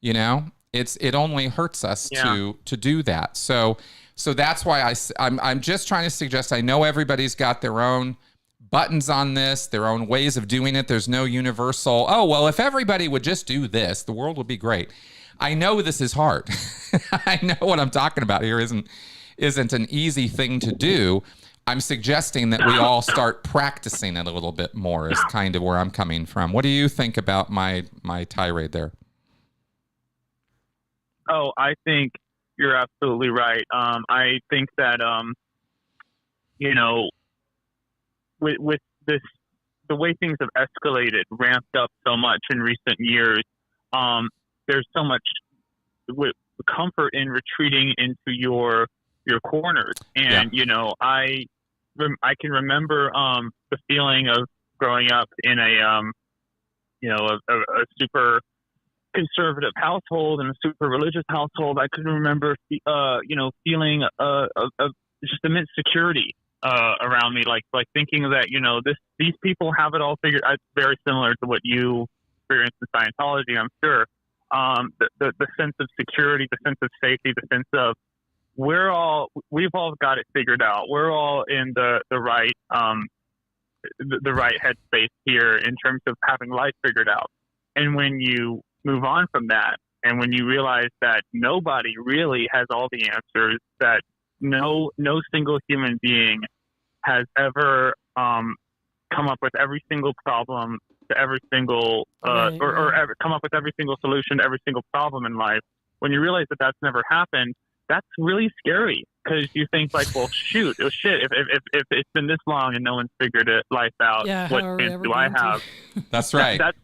you know. It only hurts us to do that. So that's why I'm just trying to suggest. I know everybody's got their own buttons on this, their own ways of doing it. There's no universal. Oh well, if everybody would just do this, the world would be great. I know this is hard. I know what I'm talking about here isn't an easy thing to do. I'm suggesting that we all start practicing it a little bit more is kind of where I'm coming from. What do you think about my tirade there? Oh, I think you're absolutely right. I think that, you know, with this, the way things have escalated, ramped up so much in recent years, there's so much comfort in retreating into your corners. And, you know, I can remember the feeling of growing up in a, you know, a super conservative household and a super religious household. I can remember, you know, feeling just immense security around me, like thinking that, you know, these people have it all figured out. It's very similar to what you experienced in Scientology, I'm sure. The sense of security, the sense of safety, the sense of we've all got it figured out. We're all in the right the right headspace here in terms of having life figured out. And when you move on from that, and when you realize that nobody really has all the answers, that no single human being has ever come up with every single problem to every single or ever come up with every single solution to every single problem in life, when you realize that that's never happened, that's really scary, because you think like, well, shoot, oh shit, if it's been this long and no one's figured life out, what chance do I have? That's right. That's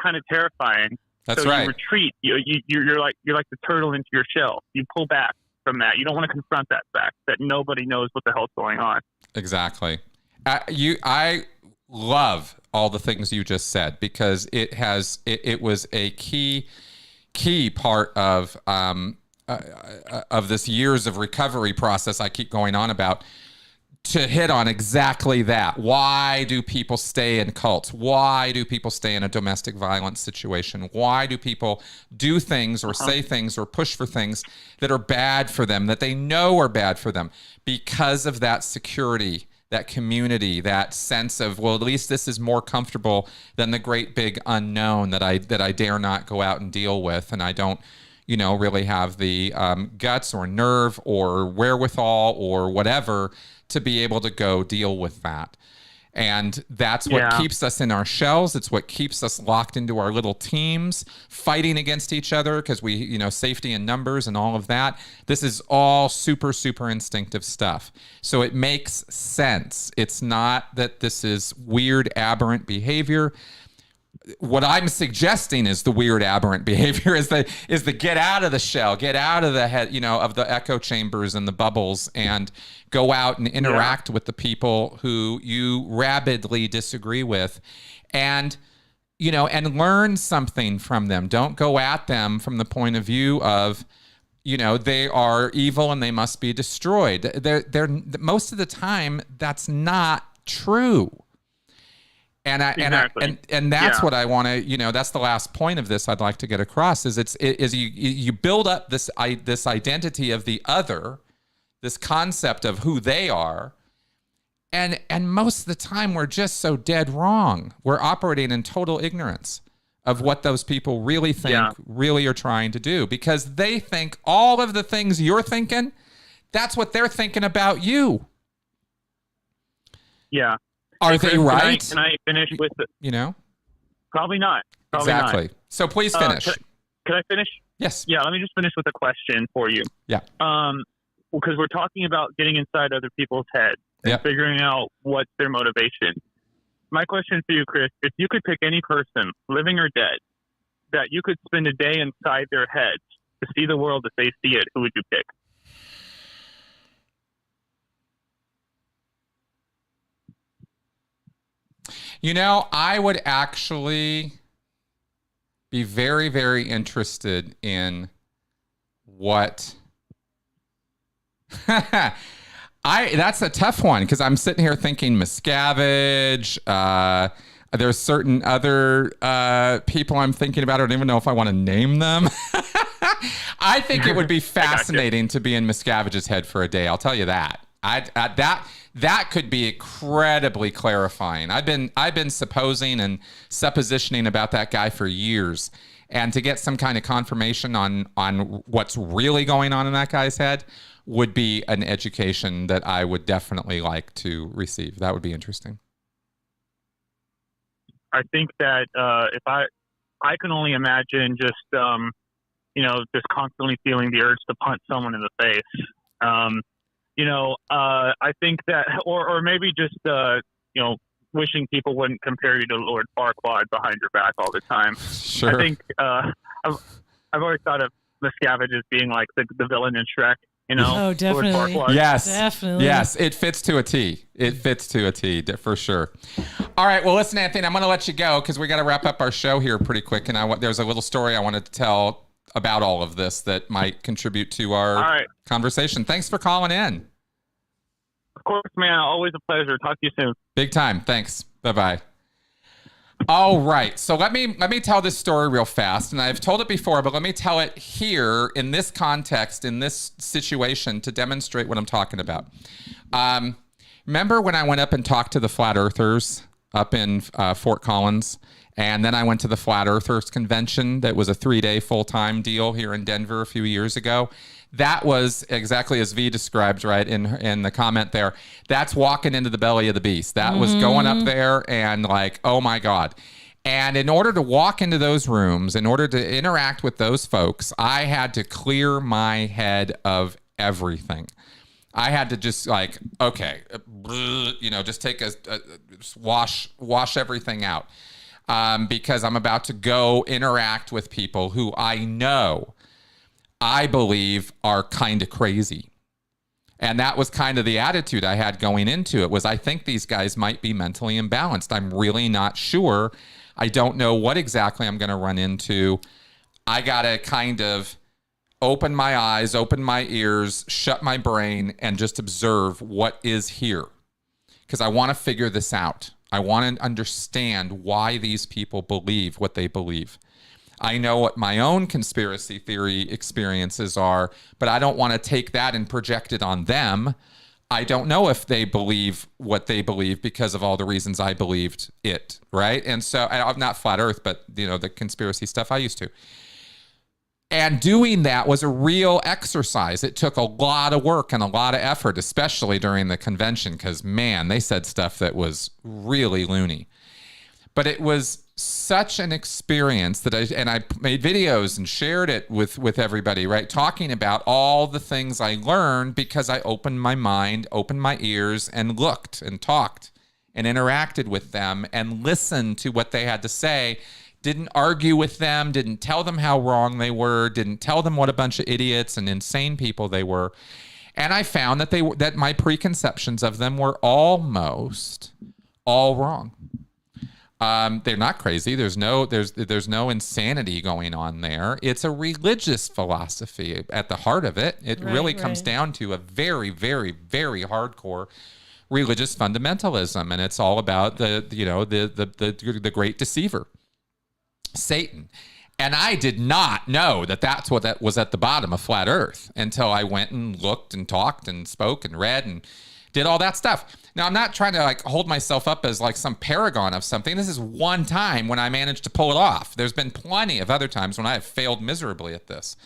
kind of terrifying. That's so right. You retreat. You're like the turtle into your shell. You pull back from that. You don't want to confront that fact that nobody knows what the hell's going on. Exactly. I love all the things you just said, because it was a key part of this years of recovery process I keep going on about, to hit on exactly that. Why do people stay in cults? Why do people stay in a domestic violence situation? Why do people do things or say things or push for things that are bad for them, that they know are bad for them? Because of that security, that community, that sense of, well, at least this is more comfortable than the great big unknown that I dare not go out and deal with, and I don't really have the guts or nerve or wherewithal or whatever to be able to go deal with that. And that's what keeps us in our shells. It's what keeps us locked into our little teams, fighting against each other, because we, safety in numbers and all of that. This is all super, super instinctive stuff. So it makes sense. It's not that this is weird, aberrant behavior. What I'm suggesting is the weird, aberrant behavior is the get out of the shell, get out of the head, of the echo chambers and the bubbles, and go out and interact with the people who you rabidly disagree with, and and learn something from them. Don't go at them from the point of view of, they are evil and they must be destroyed. They're most of the time that's not true. And that's what I want to, that's the last point of this I'd like to get across, is you build up this identity of the other, this concept of who they are, and most of the time we're just so dead wrong. We're operating in total ignorance of what those people really think, really are trying to do, because they think all of the things you're thinking, that's what they're thinking about you. Yeah. Are they right? Can I finish with it? Probably not. Exactly. Not. So please finish. Can I finish? Yes. Yeah, let me just finish with a question for you. Yeah. Because we're talking about getting inside other people's heads and figuring out what's their motivation. My question for you, Chris, if you could pick any person, living or dead, that you could spend a day inside their heads to see the world as they see it, who would you pick? I would actually be very, very interested in what that's a tough one, because I'm sitting here thinking Miscavige. There's certain other people I'm thinking about. I don't even know if I want to name them. I think it would be fascinating to be in Miscavige's head for a day. I'll tell you that. That could be incredibly clarifying. I've been supposing and suppositioning about that guy for years, and to get some kind of confirmation on what's really going on in that guy's head would be an education that I would definitely like to receive. That would be interesting. I think that if I can only imagine just just constantly feeling the urge to punch someone in the face. I think that, or maybe just, wishing people wouldn't compare you to Lord Farquaad behind your back all the time. Sure. I think I've always thought of Miscavige as being like the villain in Shrek. Oh, definitely. Lord Farquaad. Yes, definitely. Yes, it fits to a T. It fits to a T for sure. All right, well, listen, Anthony, I'm going to let you go because we got to wrap up our show here pretty quick, and there's a little story I wanted to tell about all of this that might contribute to our conversation. Thanks for calling in. Of course, man. Always a pleasure. Talk to you soon. Big time. Thanks. Bye-bye. All right. So let me tell this story real fast. And I've told it before, but let me tell it here in this context, in this situation, to demonstrate what I'm talking about. Remember when I went up and talked to the Flat Earthers up in Fort Collins? And then I went to the Flat Earthers convention that was a 3-day full-time deal here in Denver a few years ago. That was exactly as V described, right, in the comment there. That's walking into the belly of the beast. That was going up there and like, oh my God. And in order to walk into those rooms, in order to interact with those folks, I had to clear my head of everything. I had to just like, okay, just take just wash everything out. Because I'm about to go interact with people who I believe are kind of crazy. And that was kind of the attitude I had going into it, was I think these guys might be mentally imbalanced. I'm really not sure. I don't know what exactly I'm going to run into. I got to kind of open my eyes, open my ears, shut my brain, and just observe what is here. Because I want to figure this out. I want to understand why these people believe what they believe. I know what my own conspiracy theory experiences are, but I don't want to take that and project it on them. I don't know if they believe what they believe because of all the reasons I believed it, right? And so, I'm not flat earth, but the conspiracy stuff I used to. And doing that was a real exercise. It took a lot of work and a lot of effort, especially during the convention, because, man, they said stuff that was really loony. But it was such an experience that I made videos and shared it with everybody, right? Talking about all the things I learned because I opened my mind, opened my ears, and looked and talked and interacted with them and listened to what they had to say. Didn't argue with them, didn't tell them how wrong they were, didn't tell them what a bunch of idiots and insane people they were. And I found that my preconceptions of them were almost all wrong. They're not crazy. There's no insanity going on there. It's a religious philosophy at the heart of it. It really comes down to a very, very, very hardcore religious fundamentalism, and it's all about the great deceiver, Satan. And I did not know that was at the bottom of flat Earth until I went and looked and talked and spoke and read and did all that stuff. Now, I'm not trying to hold myself up as some paragon of something. This is one time when I managed to pull it off. There's been plenty of other times when I have failed miserably at this.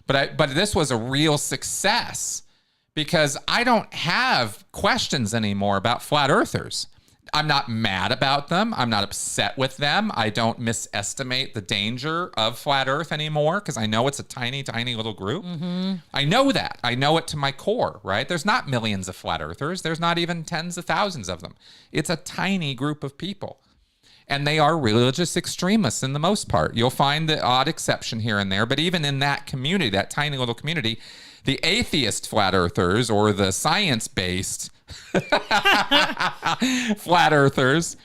But this was a real success because I don't have questions anymore about flat earthers. I'm not mad about them. I'm not upset with them. I don't misestimate the danger of flat Earth anymore because I know it's a tiny, tiny little group. Mm-hmm. I know that. I know it to my core, right? There's not millions of flat earthers. There's not even tens of thousands of them. It's a tiny group of people. And they are religious extremists in the most part. You'll find the odd exception here and there, but even in that community, that tiny little community, the atheist flat earthers or the science-based flat earthers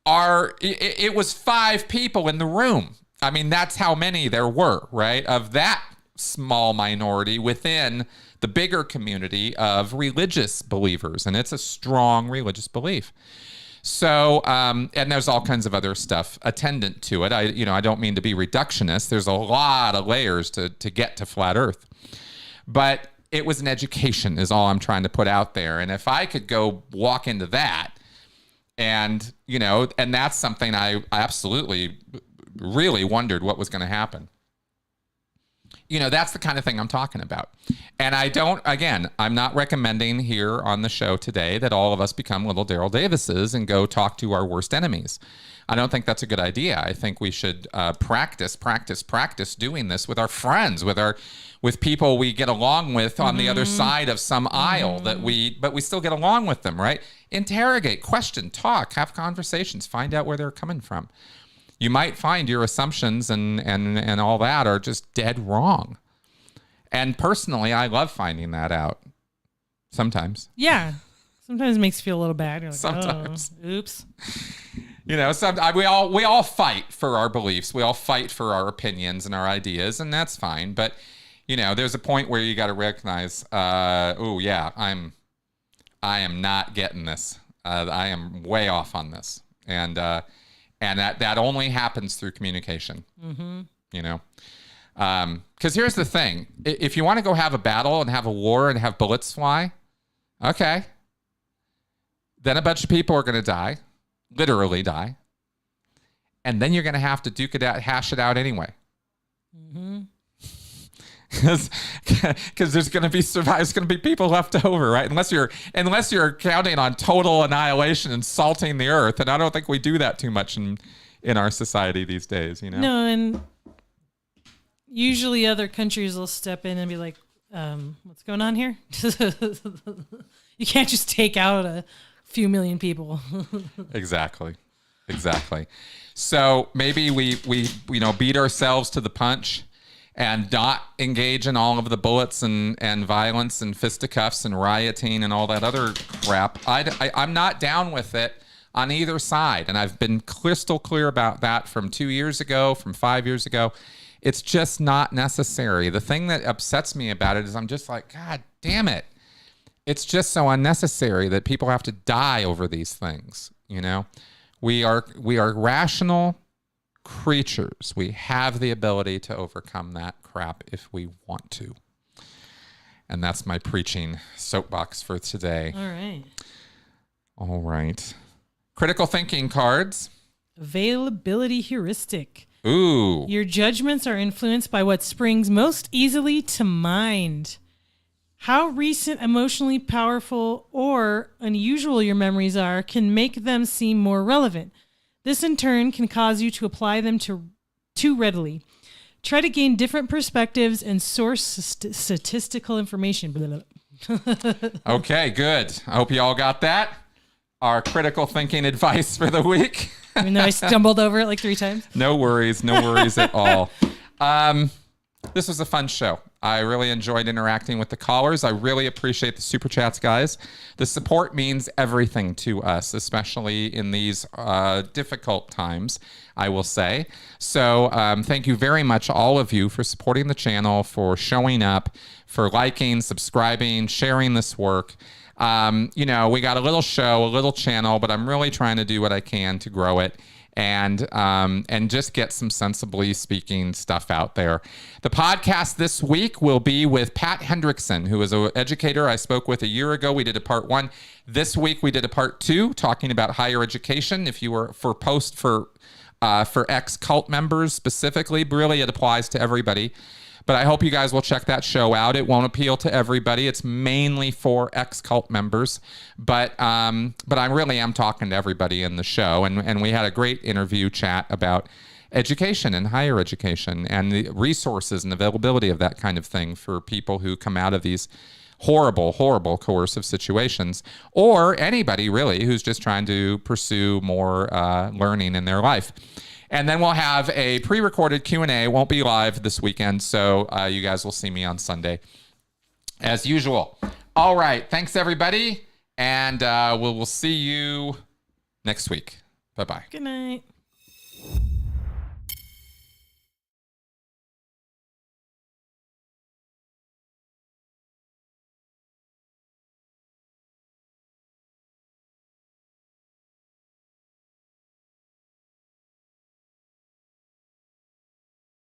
it was 5 people in the room. I mean, that's how many there were, right? Of that small minority within the bigger community of religious believers. And it's a strong religious belief. So, and there's all kinds of other stuff attendant to it. I don't mean to be reductionist. There's a lot of layers to get to flat Earth. But it was an education is all I'm trying to put out there. And if I could go walk into that and that's something I absolutely really wondered what was going to happen. That's the kind of thing I'm talking about. And I'm not recommending here on the show today that all of us become little Daryl Davises and go talk to our worst enemies. I don't think that's a good idea. I think we should practice doing this with our friends, with people we get along with on the other side of some aisle but we still get along with them, right? Interrogate, question, talk, have conversations, find out where they're coming from. You might find your assumptions and all that are just dead wrong. And personally, I love finding that out. Sometimes. Yeah. Sometimes it makes you feel a little bad. You're like, sometimes. Oh, oops. We all fight for our beliefs. We all fight for our opinions and our ideas, and that's fine. But there's a point where you got to recognize, I am not getting this. I am way off on this, and that only happens through communication. Mm-hmm. Because here's the thing: if you want to go have a battle and have a war and have bullets fly, okay, then a bunch of people are going to die. Literally die, and then you're going to have to duke it out, hash it out anyway. Because there's going to be people left over, right? Unless you're counting on total annihilation and salting the earth, and I don't think we do that too much in our society these days. No, and usually other countries will step in and be like, what's going on here? You can't just take out a few million people. Exactly. So maybe we beat ourselves to the punch and not engage in all of the bullets and violence and fisticuffs and rioting and all that other crap. I'm not down with it on either side. And I've been crystal clear about that from 2 years ago, from 5 years ago. It's just not necessary. The thing that upsets me about it is I'm just like, God damn it. It's just so unnecessary that people have to die over these things. You know, we are rational creatures. We have the ability to overcome that crap if we want to. And that's my preaching soapbox for today. All right. Critical thinking cards. Availability heuristic. Ooh. Your judgments are influenced by what springs most easily to mind. How recent, emotionally powerful, or unusual your memories are can make them seem more relevant. This, in turn, can cause you to apply them too readily. Try to gain different perspectives and source statistical information. Okay, good. I hope you all got that. Our critical thinking advice for the week. Even though I stumbled over it like 3 times. No worries at all. This was a fun show. I really enjoyed interacting with the callers. I really appreciate the super chats, guys. The support means everything to us, especially in these difficult times, I will say. So thank you very much, all of you, for supporting the channel, for showing up, for liking, subscribing, sharing this work. We got a little show, a little channel, but I'm really trying to do what I can to grow it and just get some sensibly speaking stuff out there. The podcast this week will be with Pat Hendrickson, who is an educator I spoke with a year ago. We did a part 1. This week we did a part 2 talking about higher education. If you were for ex-cult members specifically, really it applies to everybody. But I hope you guys will check that show out. It won't appeal to everybody. It's mainly for ex-cult members. But I really am talking to everybody in the show. And we had a great interview chat about education and higher education and the resources and availability of that kind of thing for people who come out of these horrible, horrible coercive situations, or anybody really who's just trying to pursue more learning in their life. And then we'll have a pre-recorded Q&A. It won't be live this weekend, so you guys will see me on Sunday as usual. All right. Thanks, everybody. And we'll see you next week. Bye-bye. Good night.